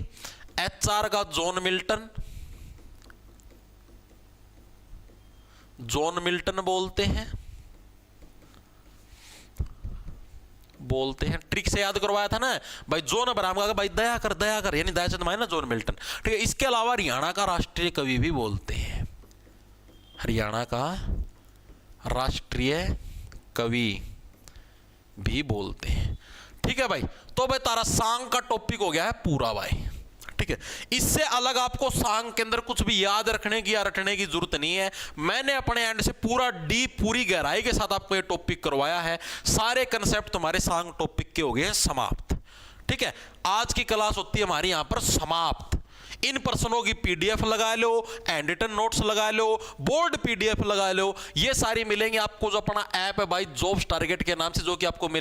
एचआर का जॉन मिल्टन, जॉन मिल्टन बोलते हैं, बोलते हैं। ट्रिक से याद करवाया था ना भाई, जॉन अब्राहम का भाई दया कर, दया कर, यानी दयाचंद मायना, जॉन मिल्टन, ठीक है। इसके अलावा हरियाणा का राष्ट्रीय कवि भी बोलते हैं, हरियाणा का राष्ट्रीय कवि भी बोलते हैं, ठीक है भाई। तो भाई तारा सांग का टॉपिक हो गया है पूरा भाई, ठीक है। इससे अलग आपको सांग के अंदर कुछ भी याद रखने की या रटने की जरूरत नहीं है। मैंने अपने एंड से पूरा डीप, पूरी गहराई के साथ आपको ये टॉपिक करवाया है। सारे कंसेप्ट तुम्हारे सांग टॉपिक के हो गए हैं समाप्त, ठीक है। आज की क्लास होती है हमारी यहां पर समाप्त। इन प्रश्नों की पीडीएफ लगा लो, एंड रिटन नोट्स लगा लो, बोर्ड पीडीएफ लगा लो, ये सारी मिलेंगे आपको। जो अपना ऐप है भाई जॉब्स टारगेट के नाम से, जो कि आपको